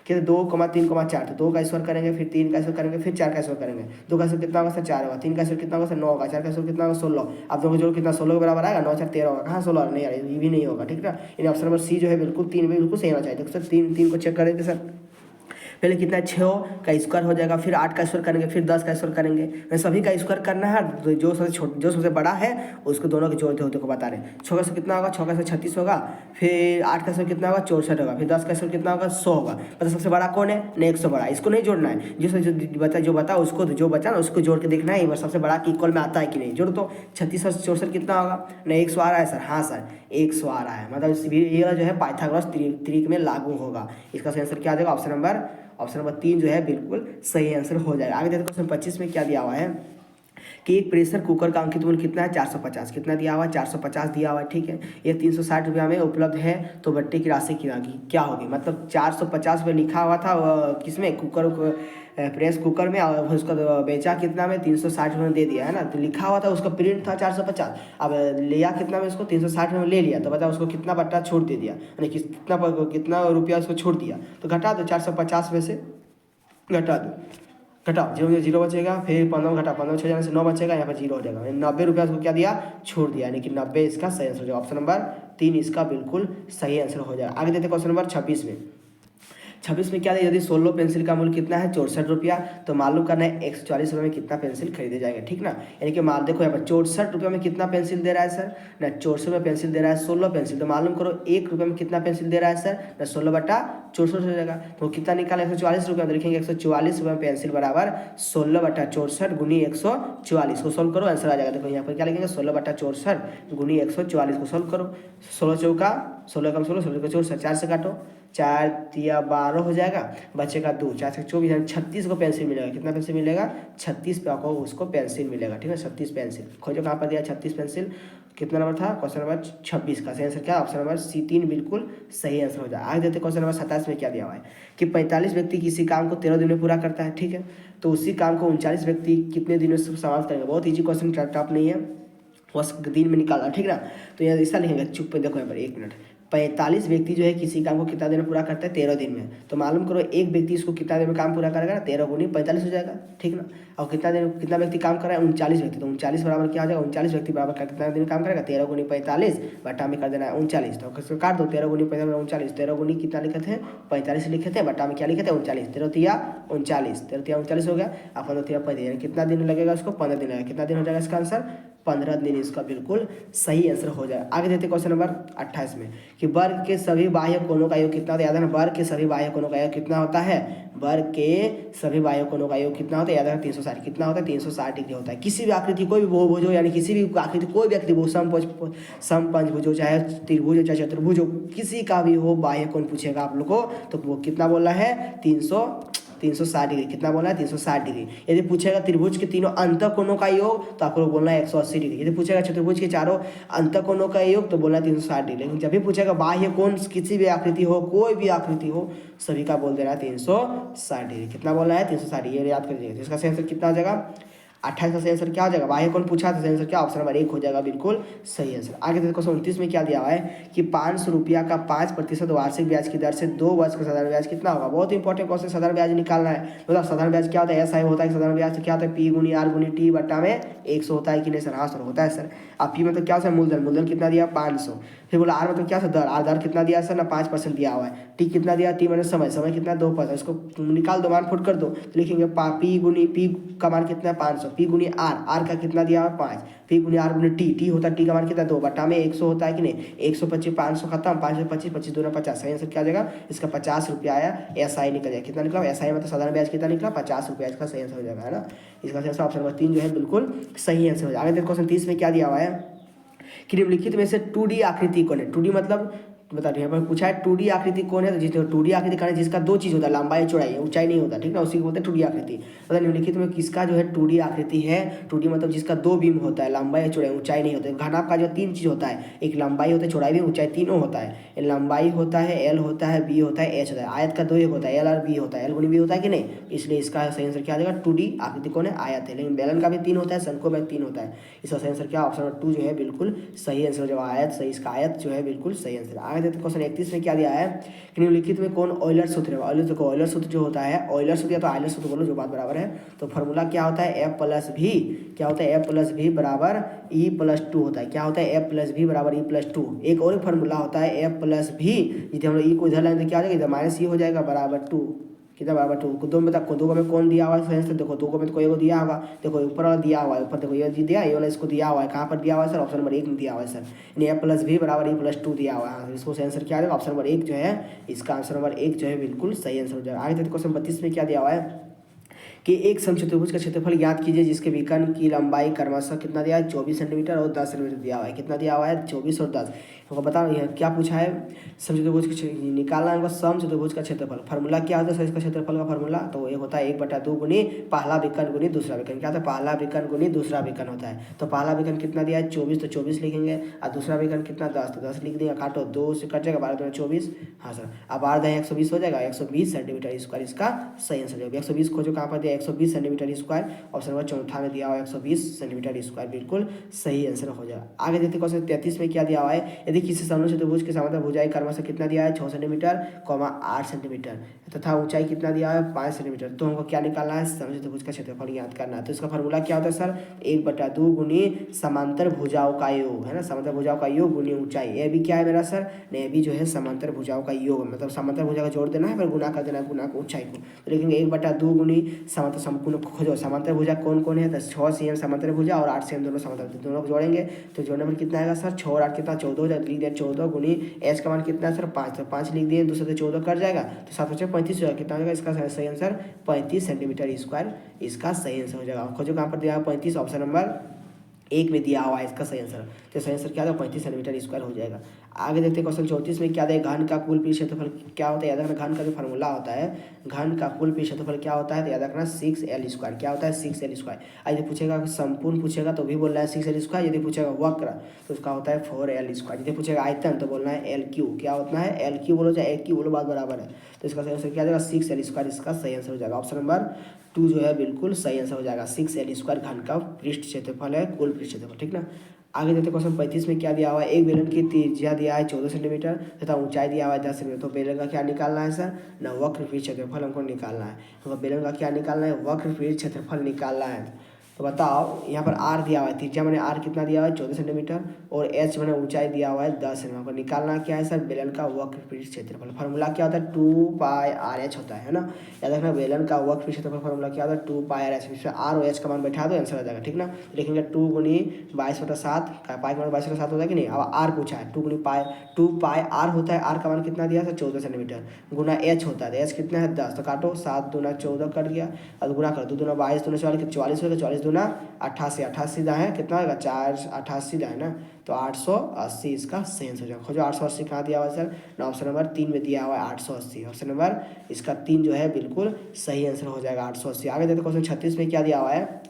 कि 2, 3, 4, तो 2 का स्क्वायर करेंगे, फिर 3 का स्क्वायर करेंगे, फिर 4 का स्क्वायर करेंगे, 2 का स्क्वायर कितना होगा सर 4 होगा, 3 का स्क्वायर कितना होगा सर 9 होगा, 4 का स्क्वायर कितना होगा 16, अब दोनों जोड़ कितना 16 के बराबर आएगा, 9 4 13 होगा, कहाँ 16 नहीं आ रहा है, ये भी नहीं होगा, ठीक है। इन ऑप्शन नंबर सी जो है बिल्कुल 3 में बिल्कुल सही होना चाहिए। तो सर 3 को चेक करेंगे सर, पहले कितना 6 का स्क्वायर हो जाएगा, फिर 8 का स्क्वायर करेंगे, फिर 10 का स्क्वायर करेंगे, सभी का स्क्वायर करना है, तो जो सबसे बड़ा है उसको दोनों के जोड़ते होते को बता रहे हैं। 6 का स्क्वायर कितना होगा, 6 का स्क्वायर 36 होगा, फिर 8 का स्क्वायर कितना होगा 64 होगा, फिर 10 का स्क्वायर कितना होगा 100 होगा, मतलब सबसे बड़ा कौन है, नहीं 100 बड़ा, इसको नहीं जोड़ना है, जो बता उसको, जो बचा ना उसको जोड़ के देखना है एक बार सबसे बड़ा की इक्वल में आता है कि नहीं, जोड़ तो 36 और 64 कितना होगा, नहीं 100 आ रहा है सर, हाँ सर 100 आ रहा है, मतलब ये जो है पाइथागोरस त्रिक में लागू होगा। इसका सही आंसर क्या आ जाएगा, ऑप्शन नंबर 3 जो है बिल्कुल सही आंसर हो जाएगा। आगे देखते हैं क्वेश्चन 25 में क्या दिया हुआ है कि एक प्रेशर कुकर का अंकित मूल्य कितना है, 450, कितना दिया हुआ है 450 दिया हुआ है, ठीक है। ये 360 रुपया में उपलब्ध है, तो बट्टे की राशि क्या होगी, मतलब 450 रुपये लिखा हुआ था किसमें, कुकर प्रेस कुकर में, और उसका बेचा कितना में 360 रुपये में दे दिया है ना, तो लिखा हुआ था उसका प्रिंट था 450, अब लिया कितना में उसको 360 रुपये में ले लिया, तो बता उसको कितना बट्टा छूट दे दिया, यानी कितना रुपया उसको छोड़ दिया, तो घटा दो 450 में से घटाओ 0 बचेगा, फिर 15 घटा 15 6 जाने से 9 बचेगा, यहाँ पर 0 हो जाएगा, 90 रुपया उसको क्या दिया, छोड़ दिया, यानी कि 90 इसका सही आंसर हो जाएगा। ऑप्शन नंबर 3 इसका बिल्कुल सही आंसर हो जाएगा। आगे देते क्वेश्चन नंबर 26 में क्या है, यदि 16 पेंसिल का मूल्य कितना है 64 रुपया, तो मालूम करना है 140 रुपये में कितना पेंसिल खरीदे जाएंगे, ठीक ना। यानी कि माल देखो यहाँ पर 64 रुपये में कितना पेंसिल दे रहा है सर, ना 64 में पेंसिल दे रहा है 16 पेंसिल, तो मालूम करो 1 रुपये में कितना पेंसिल दे रहा है सर, ना 16/64 हो जाएगा, तो कितना निकाला 144 रुपये, लिखेंगे 144 रुपये में पेंसिल बराबर 16/64 गुनी 144 को सोल्व करो, आंसर आ जाएगा। देखो यहाँ पर क्या लिखेंगे 16/64 गुनी 144 को सोल्व करो, 16 चौका 16 कम 16 16 को 64 4 से काटो, 4 तिया 12 हो जाएगा, बचेगा 2 4 से 24, 36 को पेंसिल मिलेगा, कितना पेंसिल मिलेगा 36 पे आपको उसको पेंसिल मिलेगा, ठीक है 36 पेंसिल। खोजो कहाँ पर दिया 36 पेंसिल, कितना नंबर था, क्वेश्चन नंबर 26 का सही आंसर क्या, ऑप्शन नंबर C3 बिल्कुल सही आंसर हो जाए। आगे देते क्वेश्चन नंबर 27 में क्या दिया हुआ है कि 45 व्यक्ति किसी काम को 13 दिन में पूरा करता है, ठीक है, तो उसी काम को 39 व्यक्ति कितने दिनों से समाप्त करेंगे। बहुत ईजी क्वेश्चन, टफ नहीं है, बस दिन में निकालना, ठीक ना। तो यहाँ ऐसा लिखेंगे, चुप देखो यहाँ पर 1 मिनट, 45 व्यक्ति जो है किसी काम को कितना दिन में पूरा करता है 13 दिन में, तो मालूम करो एक व्यक्ति इसको कितना दिन में काम पूरा करेगा ना, 13 गुनी 45 हो जाएगा, ठीक ना। और कितना व्यक्ति काम कर रहा है 39 व्यक्ति, तो 39 बराबर क्या हो जाएगा, 39 व्यक्ति बराबर कितना दिन में काम करेगा 13 गुनी 45 बटा में कर देना है 39, तो इसको काट दो 13 गुनी 45 39, 13 गुनी कितना लिखे थे 45 लिखे थे, बटा में क्या लिखे थे 39, 13 तिया 39 हो गया, अब 15 तिया 35, कितना दिन लगेगा उसको 15 दिन लगेगा, कितना दिन हो जाएगा इसका आंसर 15 दिन, इसका बिल्कुल सही आंसर हो जाएगा। आगे देते क्वेश्चन नंबर 28 में कि वर्ग के सभी बाह्य कोणों का योग कितना होता है, याद है ना, वर्ग के सभी बाह्य कोणों का योग कितना होता है, वर्ग के सभी बाह्य कोणों का योग कितना होता है, याद है 360, कितना होता है 360 डिग्री होता है। किसी भी आकृति कोई भी बहुभुज हो, यानी किसी भी आकृति कोई भी त्रिभुज समपंचभुज हो, चाहे त्रिभुज हो चाहे चतुर्भुज हो, किसी का भी हो बाह्य कोण पूछेगा आप लोग को, तो वो कितना बोलना है 360 डिग्री, कितना बोलना है 360 डिग्री। यदि पूछेगा त्रिभुज के तीनों अंतःकोणों का योग तो आपको बोलना है 180 डिग्री। यदि पूछेगा चतुर्भुज के चारों अंतःकोणों का योग तो बोलना है 360 डिग्री। लेकिन जब भी पूछेगा बाह्य कोण किसी भी आकृति हो, कोई भी आकृति हो, सभी का बोल देना है 360 डिग्री। कितना बोलना है 360 डिग्री, याद कर लीजिएगा। इसका सही आंसर कितना हो जाएगा 28 का सही आंसर क्या हो जाएगा, बाह्य कोण पूछा था, सही आंसर क्या, ऑप्शन नंबर 1 हो जाएगा बिल्कुल सही आंसर। आगे देखो क्वेश्चन 29 में क्या दिया हुआ है कि 500 रुपया का 5% वार्षिक ब्याज की दर से 2 वर्ष का साधारण ब्याज कितना होगा। बहुत इंपॉर्टेंट क्वेश्चन, साधारण ब्याज निकालना है। मतलब साधारण ब्याज क्या होता है, एसआई होता है, साधारण ब्याज क्या होता है, पी गुनी आर गुनी टी बट्टा में 100 होता है कि नहीं सर, हाँ सर होता है सर। अब पी मतलब क्या सर, मूलधन, मूलधन कितना दिया 500। फिर बोला आर मतलब क्या सर, दर, आर दर कितना दिया सर ना 5% दिया हुआ है। टी कितना दिया, टी मैंने समय, समय कितना 2%, इसको निकाल दो, मान फुट कर दो, तो लिखेंगे पी गुनी पी का मान कितना है 500, पी गुनी आर, आर का कितना दिया है 5, पी गुनी आर गुनी टी, टी होता है टी का मान कितना 2 बट्टा में 100 होता है कि नहीं, 125 500 खत्म, 5 25 25 दूना 50, सही आंसर क्या आ जाएगा इसका 50 रुपया आया। एसआई निकल जाएगा, कितना निकला एसआई मतलब साधारण ब्याज कितना निकला 50 रुपया, इसका सही आंसर हो जाएगा है ना। इसका सही आंसर ऑप्शन नंबर 3 जो है बिल्कुल सही आंसर हो जाएगा। आगे देखो क्वेश्चन 30 में क्या दिया हुआ है कि निम्नलिखित में से 2D आकृति कौन है। 2D मतलब बता रही है, यहाँ पर पूछा है 2D आकृति कौन है, तो जिसमें 2D आकृति कौन है जिसका दो चीज़ होता है, लंबाई चौड़ाई, ऊंचाई नहीं होता, ठीक ना, उसी को बोलते हैं 2D आकृति। मतलब निम्नलिखित में किसका जो है 2D आकृति है, 2D मतलब जिसका दो बीम होता है, लंबाई चौड़ाई, ऊंचाई नहीं होता है। घनाभ का जो 3 चीज़ होता है, एक लंबाई होता है, चौड़ाई भी, ऊंचाई, तीनों होता है। लंबाई होता है, एल होता है, बी होता है, एच होता है। आयत का दो एक होता है, एल और बी होता है, एल गुनी बी होता है कि नहीं, इसलिए इसका सही आंसर क्या आ जाएगा 2D आकृति कौन है, आयत है। लेकिन बेलन का भी 3 होता है, शंकु में 3 होता है। इसका सही आंसर क्या ऑप्शन नंबर 2 जो है बिल्कुल सही आंसर, जब आयत सही, इसका आयत जो है बिल्कुल सही आंसर। आगे देखते क्वेश्चन 31 में क्या दिया है कि निम्नलिखित में कौन ऑयलर सूत्र है। ऑयलर देखो, ऑयलर सूत्र जो होता है, ऑयलर सूत्र या तो आयलर सूत्र बोलो, जो बात बराबर है। तो फॉर्मूला क्या होता है, एफ प्लस भी, क्या होता है एफ प्लस भी बराबर ई प्लस 2 होता है। क्या होता है एफ प्लस भी बराबर ई प्लस 2। एक और फॉर्मूला होता है एफ प्ललस भी, यदि हम लोग ई को इधर लाएंगे तो क्या हो जाएगा, इधर माइनस ई हो जाएगा बराबर 2, कितना बराबर 2। दो में तक दो में कौन दिया हुआ है, देखो दो में तो कोई को दिया होगा, देखो ऊपर वाला दिया हुआ है, ऊपर देखो ये दिया, ये वाला इसको दिया हुआ है, कहाँ पर दिया हुआ है सर, ऑप्शन नंबर 1 में दिया हुआ है सर, यानी एफ प्लस भी बराबर ई प्लस 2 दिया हुआ है। इसको आंसर क्या है ऑप्शन नंबर 1 जो है, इसका आंसर नंबर 1 जो है बिल्कुल सही आंसर हो जाएगा। आगे देखते क्वेश्चन 32 में क्या दिया हुआ है कि एक समचतुर्भुज का क्षेत्रफल ज्ञात कीजिए जिसके विकर्ण की लंबाई क्रमशः कितना दिया है 24 सेंटीमीटर और 10 सेंटीमीटर दिया हुआ है। कितना दिया हुआ है 24 और 10। तो बताओ यह क्या पूछा है, समचतुर्भुज निकालना है समचतुर्भुज का क्षेत्रफल। फार्मूला क्या होता है सर इसका क्षेत्रफल का फार्मूला, तो ये होता है 1/2 गुनी पहला विकर्ण गुनी दूसरा विकर्ण। क्या होता है पहला विकर्ण गुनी दूसरा विकर्ण होता है। तो पहला विकर्ण कितना दिया है 24, तो 24 लिखेंगे, और दूसरा विकर्ण कितना 10, तो 10 लिख देंगे, काटो 2 से कट जाएगा, 12 2 24, हाँ सर। अब 12 120 हो जाएगा, 120 सेंटीमीटर स्क्वायर इसका सही आंसर होगा। 120 खोजो कहाँ पर दिया 120 सेंटीमीटर स्क्वायर, ऑप्शन नंबर 4 में दिया हुआ 120 सेंटीमीटर स्क्वायर, बिल्कुल सही आंसर हो जाएगा। आगे देखते क्वेश्चन 33 में क्या दिया हुआ है, यदि किसी समचतुर्भुज के समांतर भुजाएं क्रमशः कितना दिया है 6 सेंटीमीटर, 8 सेंटीमीटर तथा ऊंचाई कितना दिया है 5 सेंटीमीटर, तो हमको क्या निकालना है समचतुर्भुज का क्षेत्रफल ज्ञात करना है। तो इसका फार्मूला क्या होता है सर 1/2 गुनी समांतर भुजाओं का योग, है ना, समांतर भुजाओं का योग गुनी ऊंचाई। ये भी क्या है मेरा सर, ये भी जो है समांतर भुजाओं का योग, मतलब समांतर भुजा का जोड़ देना है फिर गुना कर देना है, गुना को ऊंचाई को। तो लिखेंगे 1/2 गुनी समांतर संपूर्ण खोजो समांतर भुजा कौन कौन है, तो 6 cm समांतर भुजा और 8 cm दोनों समांतर, दोनों को जोड़ेंगे तो जोड़ने पर कितना आएगा सर 6 और 8 कितना 14 हो जाएगा, लिख दिया 14 गुनी एच का मान कितना है सर 5, तो 5 लिख दिए, दूसरे से 14 कट जाएगा, तो 7 बचे 35 हो जाएगा, कितना हो जाएगा इसका सही आंसर 35 सेंटीमीटर स्क्वायर, इसका सही आंसर हो जाएगा। खोजो कहाँ पर दिया 35, ऑप्शन नंबर 1 में दिया हुआ है इसका सही आंसर, तो सही आंसर क्या होगा 35 सेंटीमीटर स्क्वायर हो जाएगा। आगे देखते हैं क्वेश्चन 34 में क्या देगा, घन का कुल पृष्ठ क्षेत्रफल क्या होता है, याद रखना घन का जो फार्मूला होता है, घन का कुल पृष्ठ क्षेत्रफल क्या होता है, तो याद रखना 6L स्क्वायर। क्या होता है 6L स्क्वायर। यदि पूछेगा संपूर्ण पूछेगा तो भी बोलना है 6L स्क्वायर, यदि पूछेगा वक्र तो उसका होता है 4L स्क्वायर, यदि पूछेगा आयतन तो बोलना है LQ। क्या होता है LQ बोलो चाहे LQ बोलो, बात बराबर है। तो इसका सही आंसर क्या जाएगा 6L स्क्वायर, इसका सही आंसर हो जाएगा। ऑप्शन नंबर 2 जो है बिल्कुल सही आंसर हो जाएगा, 6L स्क्वायर घन का पृष्ठ क्षेत्रफल है, कुल पृष्ठ क्षेत्रफल, ठीक ना। आगे देखते क्वेश्चन 35 में क्या दिया हुआ है, एक बेलन की त्रिज्या दिया है 14 सेंटीमीटर तथा ऊंचाई दिया हुआ है 10 सेंटीमीटर। तो बेलन का क्या निकालना है सर ना, वक्र पृष्ठ क्षेत्रफल हमको निकालना है। तो बेलन का क्या निकालना है, वक्र पृष्ठ क्षेत्रफल निकालना है। तो बताओ यहाँ पर आर दिया हुआ है, त्रिज्या मैंने आर कितना दिया हुआ है 14 सेंटीमीटर और एच मैंने ऊंचाई दिया हुआ है 10 सेंटीमीटर। निकालना क्या है सर बेलन का वक्र पृष्ठ क्षेत्रफल। फार्मूला क्या होता है 2πr/h होता है ना, याद रखना बेलन का वक्र पृष्ठ क्षेत्रफल फार्मूला क्या होता है 2πr/h, इसमें आर और एच का मान बैठा दो आंसर आ जाएगा, ठीक ना। लिखेंगे 2 गुनी 22/7, पाई का मान 22/7 होता है कि नहीं। अब आर पूछा है 2 गुनी पाई 2πr होता है, आर का मान कितना दिया सर 14 सेंटीमीटर, गुना एच होता है, एच कितना है 10, तो काटो 7 दूना 14 कट गया, अब गुना कर 2 दूना 22 दूना 44 हो गया, 44 दूना 88, 88 दा है कितना होगा 488 दा है ना, तो 880 इसका सही आंसर हो जाएगा। खोजो 880 कहाँ दिया हुआ है सर ना, ऑप्शन नंबर 3 में दिया हुआ है 880, ऑप्शन नंबर इसका 3 जो है बिल्कुल सही आंसर हो जाएगा 880। आगे देखते क्वेश्चन 36 में क्या दिया हुआ है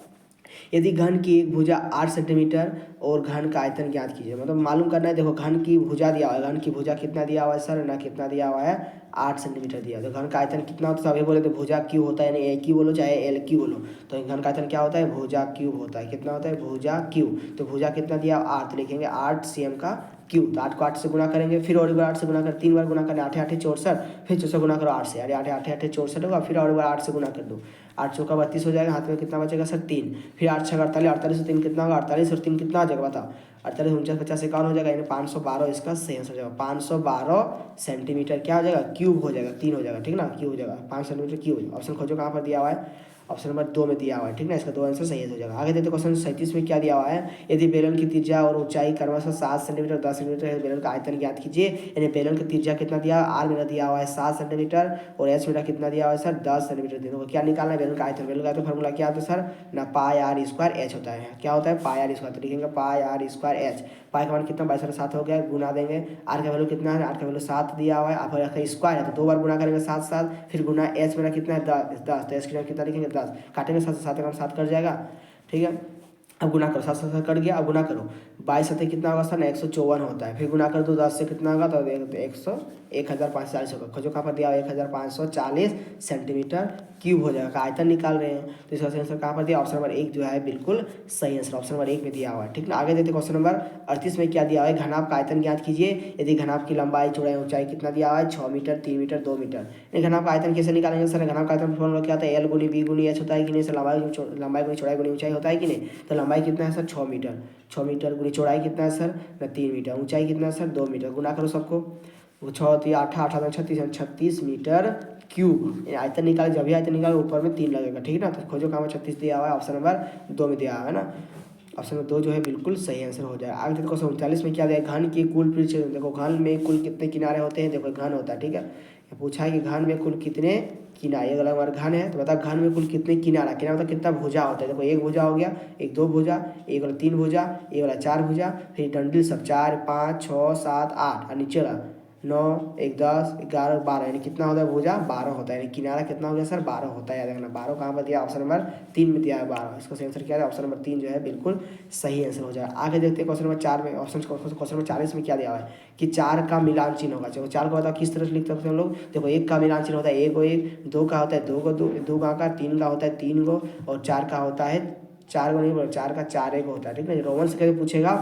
यदि घन की एक भुजा 8 सेंटीमीटर और घन का आयतन ज्ञात कीजिए। मतलब मालूम करना है। देखो घन की भुजा दिया हुआ है, घन की भुजा कितना दिया हुआ है सर ना, कितना दिया हुआ है 8 सेंटीमीटर दिया। तो घन का आयतन कितना होता है, सभी बोले तो भुजा क्यू होता है, यानी ए क्यू बोलो चाहे एल क्यू बोलो, तो घन का आयतन क्या होता है, भुजा क्यूब होता है। कितना होता है, भुजा क्यू। तो भुजा कितना दिया 8, तो लिखेंगे 8 cm का क्यूब। तो 8 को 8 से गुना करेंगे, फिर और एक बार 8 से गुना कर, 3 बार गुना करें, 8 8 64, फिर 4 से गुना करो 8 से, अरे 8 8 8 64 होगा, फिर और एक बार 8 से गुना कर दो, 8 चौका 32 हो जाएगा, हाथ में कितना बचेगा सर 3, फिर 8 छः 48, 48 और 3 कितना होगा, 48 और 3 कितना हो जाएगा बताओ, 48 49 50 51 हो जाएगा, यानी 512 इसका सही आंसर हो जाएगा। 512 सेंटीमीटर क्या हो जाएगा, क्यूब हो जाएगा, 3 हो जाएगा, ठीक ना, क्यूब हो जाएगा, 5 सेंटीमीटर क्यूब हो जाएगा। ऑप्शन खोजो कहाँ पर दिया हुआ है, ऑप्शन नंबर 2 में दिया हुआ है, ठीक ना, इसका 2 आंसर सही हो जाएगा। आगे देखते क्वेश्चन 37 में क्या दिया हुआ है, यदि बेलन की त्रिज्या और ऊंचाई क्रमशः 7 सेंटीमीटर 10 सेंटीमीटर है, बेलन का आयतन ज्ञात कीजिए। यानी बेलन की त्रिज्या कितना दिया, आर मेरा दिया हुआ है 7 सेंटीमीटर और एच मेरा कितना दिया हुआ है सर 10 सेंटीमीटर। देखो क्या निकालना है, बेलन का आयतन, बेलन का आयतन फॉर्मूला क्या होता है सर ना, पाई आर स्क्वायर एच होता है। क्या होता है, पाई आर स्क्वायर, तो लिखेंगे पाई आर स्क्वायर एच। पाई का मान कितना 22/7 हो गया, गुना देंगे, आर का वैल्यू कितना है, आर का वैल्यू 7 दिया हुआ है, आप स्क्वायर है तो 2 बार गुना करेंगे 7 7, फिर गुना एच मेरा कितना है 10, तो एच की कितना लिखेंगे 10, काटेंगे 7 से 7 का 7 कट जाएगा, ठीक है। अब गुना करो, 7 से 7 कट गया, अब गुना करो, 22 7 कितना होगा सर 154 होता है, फिर गुना कर दो 10 से कितना होगा, तो 1540 होगा। खोजो कहाँ पर दिया हुआ 1540 सेंटीमीटर क्यूब हो जाएगा, आयतन निकाल रहे हैं, तो इसका आंसर कहाँ पर दिया, ऑप्शन नंबर 1 जो है बिल्कुल सही आंसर, ऑप्शन नंबर 1 में दिया हुआ है, ठीक ना। आगे देखते क्वेश्चन नंबर 38 में क्या दिया हुआ है, घनाभ का आयतन ज्ञात कीजिए। यदि घनाभ की लंबाई चौड़ाई ऊंचाई कितना दिया हुआ है, 6 मीटर 3 मीटर 2 मीटर। घनाभ का आयतन कैसे निकालेंगे सर, घनाभ का आयतन फॉर्मूला क्या होता है, एल गुनी बी गुनी एच होता है कि नहीं सर, लंबाई गुनी चौड़ाई गुनी ऊंचाई होता है कि नहीं। तो लंबाई कितना है सर 6 मीटर, 6 मीटर गुनी चौड़ाई कितना है सर ना 3 मीटर, ऊंचाई कितना है सर 2 मीटर, गुना करो सबको, 6 8 8 36 मीटर क्यूब। आयतन निकाले, जब भी आयतन निकाले ऊपर में 3 लगेगा, ठीक है ना। तो खोजो कहाँ 36 दिया हुआ है, ऑप्शन नंबर 2 में दिया हुआ है ना, ऑप्शन नंबर 2 जो है बिल्कुल सही आंसर हो जाएगा। आगे देखो 39 में क्या दिया है, घन की कुल पृष्ठ, देखो घन में कुल कितने किनारे होते हैं, देखो घन होता है, ठीक है। ये पूछा है कि घन में कुल कितने किनारे, अगर हमारा घन है तो बता घन में कुल कितने किनारा, किनारा मतलब कितना भुजा होता है। देखो एक भुजा हो गया, एक 2 भुजा, एक वाला 3 भुजा, एक वाला 4 भुजा, फिर डंडल सब 4 5 6 7 8 और नीचे वाला 9 1 10 11 12, यानी कितना होता है भुजा 12 होता है, यानी किनारा कितना हो गया सर 12 होता है। याद रखना 12 कहाँ पर दिया, ऑप्शन नंबर 3 में दिया है 12, इसका सही आंसर क्या है, ऑप्शन नंबर 3 जो है बिल्कुल सही आंसर हो जाएगा। आगे देखते हैं क्वेश्चन नंबर 4 में, क्वेश्चन नंबर 40 में क्या दिया हुआ है कि 4 का मिलान चिन्ह होगा। चलो 4 को बताओ किस तरह से लिख सकते हैं हम लोग। देखो 1 का मिलान चिन्ह होता है 1 को 1, 2 का होता है 2 को 2 का आकार, 3 का होता है 3 को, और 4 का होता है 4 को नहीं बोलो, 4 का 4 एक होता है, ठीक है। रोमन से कभी पूछेगा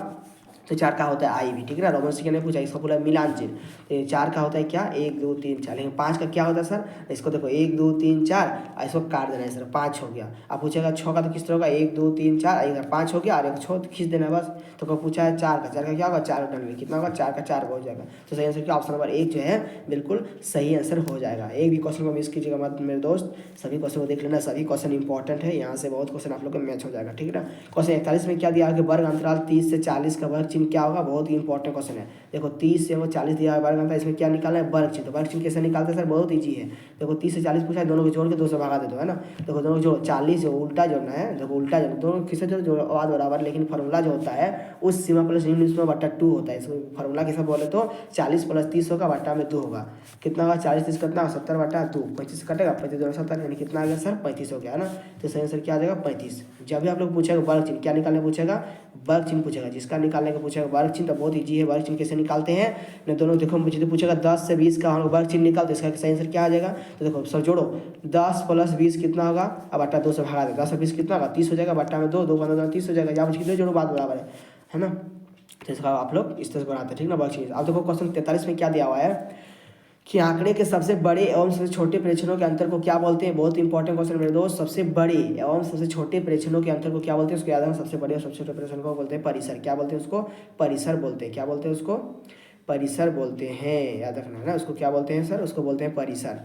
तो 4 का होता है आई भी, ठीक है ना, रोमन से क्या नहीं पूछा, इसका पूरा मिलान चिन्ह। तो 4 का होता है क्या 1 2 3 4, लेकिन 5 का क्या होता है सर, इसको देखो 1 2 3 4, इसको काट देना है सर, 5 हो गया। अब पूछेगा 6 का तो किस तरह होगा 1 2 3 4, इधर 5 हो गया और एक 6 खींच देना है बस। तो कब पूछा है 4 का क्या होगा, 4 टन में कितना होगा, 4 का 4 हो जाएगा। तो सही आंसर क्या, ऑप्शन नंबर 1 जो है बिल्कुल सही आंसर हो जाएगा। एक भी क्वेश्चन को मिस कीजिएगा मत मेरे दोस्त, सभी क्वेश्चन को देख लेना, सभी क्वेश्चन इंपॉर्टेंट है, यहाँ से बहुत क्वेश्चन आप लोग का मैच हो जाएगा, ठीक है ना। क्वेश्चन 41 में क्या दिया है कि वर्ग अंतराल 30 से 40 का वर्ग चिन्ह क्या होगा, बहुत इंपॉर्टेंट क्वेश्चन है। देखो 30 से 40 दिया है वर्ग अंतर, इसमें क्या निकालना है वर्ग चिन्ह। तो वर्ग चिन्ह कैसे निकालते हैं सर, बहुत ईजी है। देखो 30 से 40 पूछा है, दोनों को जोड़ के 2 से भगा दे दो, है ना। देखो दोनों जो 40 जो उल्टा जोड़ना है, देखो उल्टा जोड़ दोनों किसे जोड़ आवाज बराबर, लेकिन फार्मूला जो होता है उस सीमा प्लस निम्न सीमा बट्टा 2 होता है। इसको फार्मूला कैसे बोले तो 40 + 30 होगा बट्टा में 2 होगा, कितना होगा 40 30 कितना 70 बट्टा 2, 25 कटेगा 25 2 70, यानी कितना आ गया सर 35 हो गया, है ना। तो सही आंसर क्या आ जाएगा 35। जब भी आप लोग पूछेगा वर्ग चिन्ह क्या निकालने पूछेगा, वर्ग चिन्ह पूछेगा, जिसका निकालने का पूछेगा वर्ग चिन्ह, तो बहुत ईजी है। वर्ग चिन्ह कैसे निकालते हैं ना, दोनों देखो मुझे तो पूछेगा 10 से 20 का हम वर्ग चिन्ह निकालते, इसका सही आंसर क्या आ जाएगा। तो देखो सर जोड़ो 10 + 20 कितना होगा, अब बट्टा 2 से भगा दे, 10 और 20 कितना होगा 30 हो जाएगा, बट्टा में 2 2 15 30 हो जाएगा, या मुझे कितने जोड़ो बात बराबर है ना। तो इसका आप लोग इस तरह से बनाते हैं, ठीक ना वर्ग चिन्ह। अब देखो क्वेश्चन 43 में क्या दिया हुआ है कि आंकड़े के सबसे बड़े एवं सबसे छोटे प्रेक्षणों के अंतर को क्या बोलते हैं। बहुत इंपॉर्टेंट क्वेश्चन मेरे दोस्त, सबसे बड़े एवं सबसे छोटे प्रेक्षणों के अंतर को क्या बोलते हैं, उसको याद रखना। सबसे बड़े और सबसे छोटे प्रेक्षण को बोलते हैं परिसर, क्या बोलते हैं उसको परिसर बोलते हैं, क्या बोलते हैं उसको परिसर बोलते हैं, याद रखना है ना। उसको क्या बोलते हैं सर, उसको बोलते हैं परिसर।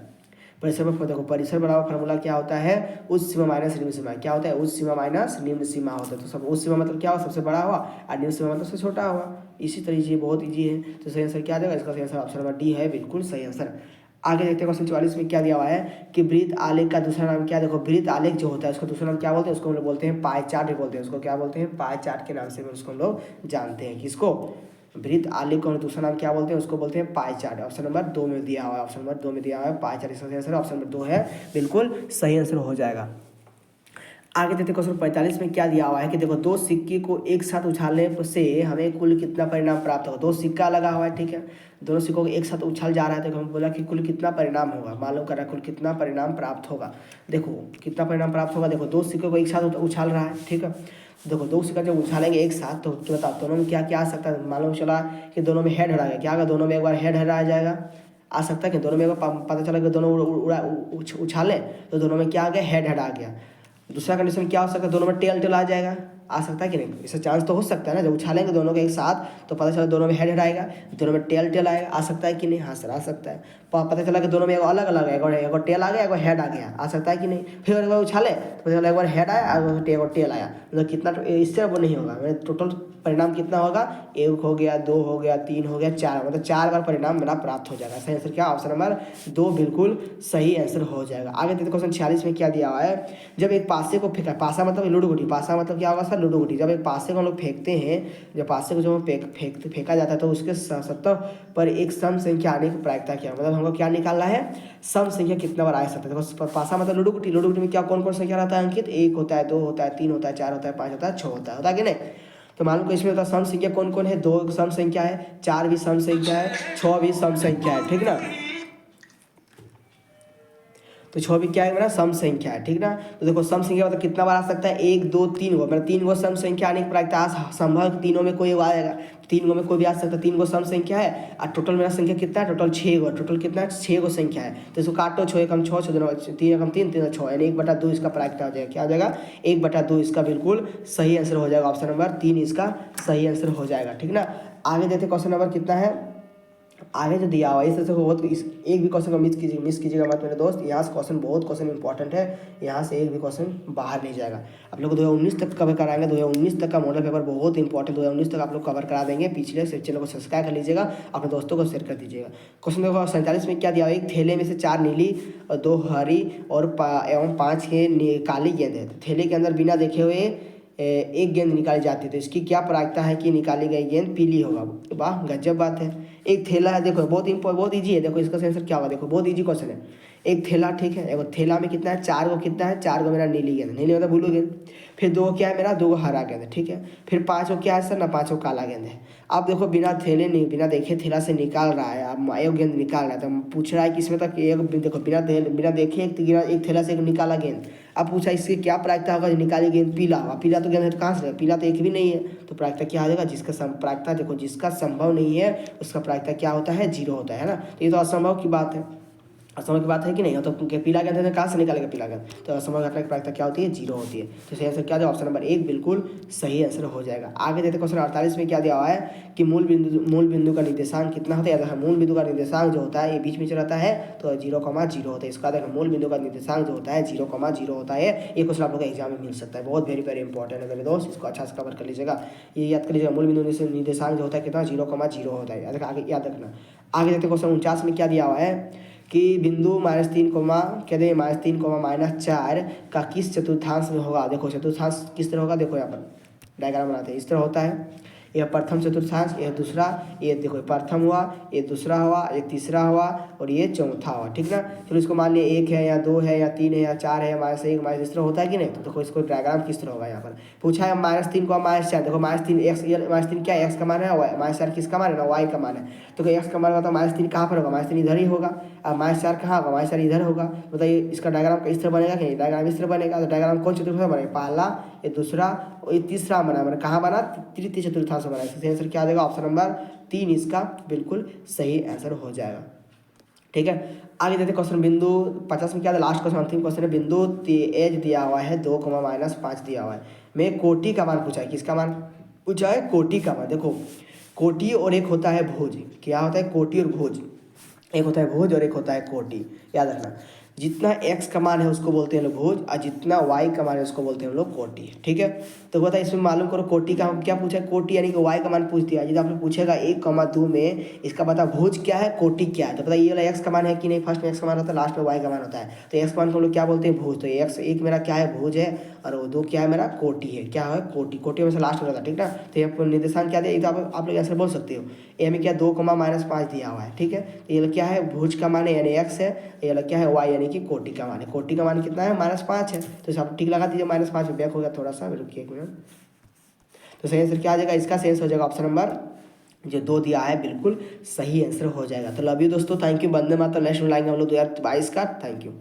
परिसर में देखो परिसर बराबर फार्मूला क्या होता है, उच्च सीमा माइनस निम्न सीमा, क्या होता है उच्च सीमा माइनस निम्न सीमा होता है। तो सब उच्च सीमा मतलब क्या हुआ सबसे बड़ा हुआ, और निम्न सीमा मतलब सबसे छोटा हुआ। इसी तरह ये बहुत ईजी है। तो सही आंसर क्या आ जाएगा, इसका सही आंसर ऑप्शन नंबर डी है, बिल्कुल सही आंसर। आगे देखते हैं क्वेश्चन 44 में क्या दिया हुआ है कि वृत्त आलेख का दूसरा नाम क्या है। देखो वृत्त आलेख जो होता है उसका दूसरा नाम क्या बोलते हैं, उसको हम लोग बोलते हैं पाई चार्ट बोलते हैं, उसको क्या बोलते हैं पाई चार्ट के नाम से उसको हम लोग जानते हैं। किसको, वृत्त आलेख का दूसरा नाम क्या बोलते हैं, उसको बोलते हैं पाई चार्ट। ऑप्शन नंबर 2 में दिया हुआ है, ऑप्शन नंबर 2 में दिया हुआ है पाई चार्ट, इसका आंसर ऑप्शन नंबर 2 है, बिल्कुल सही आंसर हो जाएगा। आगे देखते क्वेश्चन 45 में क्या दिया हुआ है कि देखो दो सिक्के को एक साथ उछालने से हमें कुल कितना परिणाम प्राप्त होगा। दो सिक्का लगा हुआ है, ठीक है, दोनों सिक्कों को एक साथ उछाल जा रहा है, तो हम बोला कि कुल कितना परिणाम होगा, मालूम करा कुल कितना परिणाम प्राप्त होगा। देखो कितना परिणाम प्राप्त होगा, देखो दो सिक्कों को एक साथ उछाल रहा है, ठीक है, देखो दो सिक्का जब उछालेंगे एक साथ तो बताओ दोनों में क्या क्या आ सकता है। मालूम चला कि दोनों में हेड हरा गया, क्या होगा, दोनों में एक बार हेड हरा जाएगा, आ सकता है कि दोनों में एक बार पता चला कि दोनों उछाले तो दोनों में क्या आ गया, हेड हेड आ गया। दूसरा कंडीशन क्या हो सकता है, दोनों में टेल टेल आ जाएगा, आ सकता है कि नहीं, इससे चांस तो हो सकता है ना, जब उछालेंगे दोनों के एक साथ तो पता चला दोनों में हेड हेड आएगा, दोनों में टेल टेल आएगा, आ सकता है कि नहीं, हाँ सर आ सकता है। पता चला कि दोनों में अलग अलग है, एक बार टेल आ गया, एक बार हेड आ गया, आ सकता है कि नहीं। फिर एक बार उछाले तो पता चला एक बार हेड आया, एक बार टेल आया, मतलब कितना, इससे वो नहीं होगा, टोटल परिणाम कितना होगा, एक हो गया, दो हो गया, तीन हो गया, चार, मतलब 4 बार परिणाम मेरा प्राप्त हो जाएगा। सही आंसर क्या, ऑप्शन नंबर 2 बिल्कुल सही आंसर हो जाएगा। आगे देखते क्वेश्चन 46 में क्या दिया हुआ है, जब एक पासे को फेंका, पासा मतलब लूडो गुटी, पासा मतलब क्या होगा सर, लूडो गुटी, जब एक पासे को हम लोग फेंकते हैं, जब पासे को जब फेंका जाता है तो उसके सतह पर एक सम संख्या आने की प्रायिकता क्या, मतलब हमको क्या निकालना है, सम संख्या कितना बार आ सकता है। देखो पासा मतलब लूडो गुटी, लूडो गुटी में क्या कौन कौन संख्या रहता है अंकित, 1 होता है, 2 होता है, 3 होता है, 4 होता है, 5 होता है, 6 होता है कि नहीं। तो मालूम को इसमें सम संख्या कौन कौन है, 2 सम संख्या है, 4 भी सम संख्या है, 6 भी सम संख्या है, ठीक ना, तो 6 भी क्या है मेरा सम संख्या है, ठीक ना। तो देखो सम संख्या मतलब कितना बार आ सकता है, 1 2 3 गो, मतलब 3 गो सम संख्या आने की प्रायिकता संभव, तीनों में कोई आएगा, 3 गो में कोई भी आ सकता है, 3 गो सम संख्या है और टोटल मेरा संख्या कितना है, टोटल 6 गो, टोटल कितना है, 6 गो संख्या है। तो इसको काटो, 6 एकम 6, 6 दूना 3 एकम 3, 3 6, यानी 1/2 इसका प्रायिकता हो जाएगा, क्या हो जाएगा, 1/2 इसका बिल्कुल सही आंसर हो जाएगा, ऑप्शन नंबर 3 इसका सही आंसर हो जाएगा, ठीक ना। आगे देखते क्वेश्चन नंबर कितना है, आगे जो दिया हुआ है इस बहुत एक भी क्वेश्चन को मिस कीजिएगा मत मेरे दोस्त, यहाँ से क्वेश्चन इंपॉर्टेंट है, यहाँ से एक भी क्वेश्चन बाहर नहीं जाएगा। आप लोग 2019 तक कवर कराएंगे, 2019 तक का मॉडल पेपर बहुत इंपॉर्टेंट, 2019 तक आप लोग कवर करा देंगे। पिछले से चैनल को सब्सक्राइब कर लीजिएगा, अपने दोस्तों को शेयर कर दीजिएगा। क्वेश्चन देखो 47 में क्या दिया हुआ है, एक थैले में से 4 नीली और 2 हरी और एवं 5 काली गेंद है। थैले के अंदर बिना देखे हुए एक गेंद निकाली जाती है, तो इसकी क्या प्रायिकता है कि निकाली गई गेंद पीली होगा। वाह गजब बात है। एक थैला है, देखो बहुत ईजी है, देखो इसका आंसर क्या होगा, देखो बहुत ईजी क्वेश्चन है। एक थैला, ठीक है, एक थैला में कितना है, 4 गो, कितना है, 4 गो मेरा नीली गेंद, नीली मतलब ब्लू गेंद, फिर 2 क्या है मेरा, 2 हरा गेंद है, ठीक है, फिर 5 क्या है सर ना, 5 काला गेंद है। अब देखो बिना देखे थैला से निकाल रहा है, अब एक गेंद निकाल रहा है, तो पूछ रहा है कि इसमें तक एक देखो बिना देखे एक थैला से एक निकाला गेंद। अब पूछा इसकी क्या प्रायिकता होगा, निकाली गेंद पीला होगा, पीला तो गेंद है तो कहाँ से, पीला तो एक भी नहीं है, तो प्रायिकता क्या आ जाएगा, जिसका प्रायिकता देखो जिसका संभव नहीं है उसका प्रायिकता क्या होता है, 0 होता है ना। तो ये तो असंभव की बात है, असंभव की बात है कि नहीं, तो पीला गेंद है कहाँ से निकालेगा पीला गेंद, तो असंभव घटना की प्रायिकता क्या होती है, 0 होती है। तो सही आंसर क्या है, ऑप्शन नंबर 1 बिल्कुल सही आंसर हो जाएगा। आगे देखते क्वेश्चन 48 में क्या दिया हुआ है कि मूल बिंदु का निर्देशांक कितना होता है, मूल बिंदु का निर्देशांक जो होता है ये बीच में रहता है तो 0,0 होता है। इसका देखो मूल बिंदु का निर्देशांक जो होता है 0,0 होता है। ये क्वेश्चन आप लोग का एग्जाम में मिल सकता है, बहुत वेरी इंपॉर्टेंट है मेरे दोस्त, इसको अच्छा से कवर कर लीजिएगा, ये याद कर लीजिएगा। मूल बिंदु निर्देशांक जो होता है कितना, 0,0 होता है, आगे याद रखना। आगे देखते क्वेश्चन 49 में क्या दिया हुआ है कि बिंदु -3, क्या दे -3, -4 का किस चतुर्थांश में होगा। देखो चतुर्थांश किस तरह होगा, देखो यहाँ पर डायग्राम बनाते हैं, इस तरह होता है, यह प्रथम चतुर्थांश, यह दूसरा, ये देखो प्रथम हुआ, ये दूसरा हुआ, ये तीसरा हुआ और ये चौथा हुआ, ठीक ना। चलो इसको मान लिया 1 है या 2 है या 3 है या 4 है, -1 इस तरह होता है कि नहीं। तो देखो इसको डायग्राम किस तरह होगा, यहाँ पर पूछा है -3 को -4, देखो -3 x, -3 क्या है, x का मान है, -4 किसका मान है ना, y का मान है। तो x का मान होगा तो -3 कहाँ पर होगा, -3 इधर ही होगा, और -4 कहाँ होगा, -4 इधर होगा। बताइए इसका डायग्राम इस तरह बनेगा कि डायग्राम इस तरह बनेगा। तो डायग्राम कौन चतुर्थांश बनेगा, पहला, ये दूसरा और ये तीसरा बना, मैंने कहाँ बना, तृतीय चतुर्थांश बना। इसका आंसर क्या आ जाएगा, ऑप्शन नंबर 3 इसका बिल्कुल सही आंसर हो जाएगा, ठीक है। आगे देखते क्वेश्चन बिंदु 50 में क्या है, लास्ट क्वेश्चन अंतिम क्वेश्चन है। बिंदु एज दिया हुआ है 2, -5 दिया हुआ है, में कोटि का मान पूछा है, किसका मान पूछा है, कोटि का मान। देखो कोटि और एक होता है भुज, क्या होता है, कोटि और भुज, एक होता है भुज और एक होता है कोटि, याद रखना। जितना x का मान है उसको बोलते हैं लोग भुज, और जितना y का मान है उसको बोलते हैं हम लोग कोटि, ठीक है। तो बता इसमें मालूम करो कोटि का क्या पूछा है, कोटि यानी कि y का मान पूछ दिया। यदि आपने पूछेगा 1,2 में इसका बता भुज क्या है, कोटि क्या है, तो पता ये वाला x का मान है कि नहीं, फर्स्ट में x का मान होता है, लास्ट में y का मान होता है। तो x का मान को हम लोग क्या बोलते हैं, भुज। तो x एक मेरा क्या है, भुज है, और वो 2 क्या है मेरा, कोटि है, क्या है, कोटि, कोटि में से लास्ट में रहता है, ठीक ना। तो ये निर्देशांक क्या दिया, तो आप लोग आंसर बोल सकते हो। ए में क्या 2, -5 दिया हुआ है, ठीक है। तो ये क्या है, भुज का मान है यानी x है, ये क्या है y यानी यानी कि कोटि का मान है। कोटि का मान कितना है, -5 है, तो आप टिक लगा दीजिए, -5 बैक हो गया थोड़ा सा, रुकिए 1 मिनट। तो सही आंसर क्या आ जाएगा, इसका सही आंसर हो जाएगा ऑप्शन नंबर जो 2 दिया है, बिल्कुल सही आंसर हो जाएगा। तो लव यू दोस्तों, thank you. Vande Mataram. Next में लाएंगे हम लोग 2022 का। Thank you.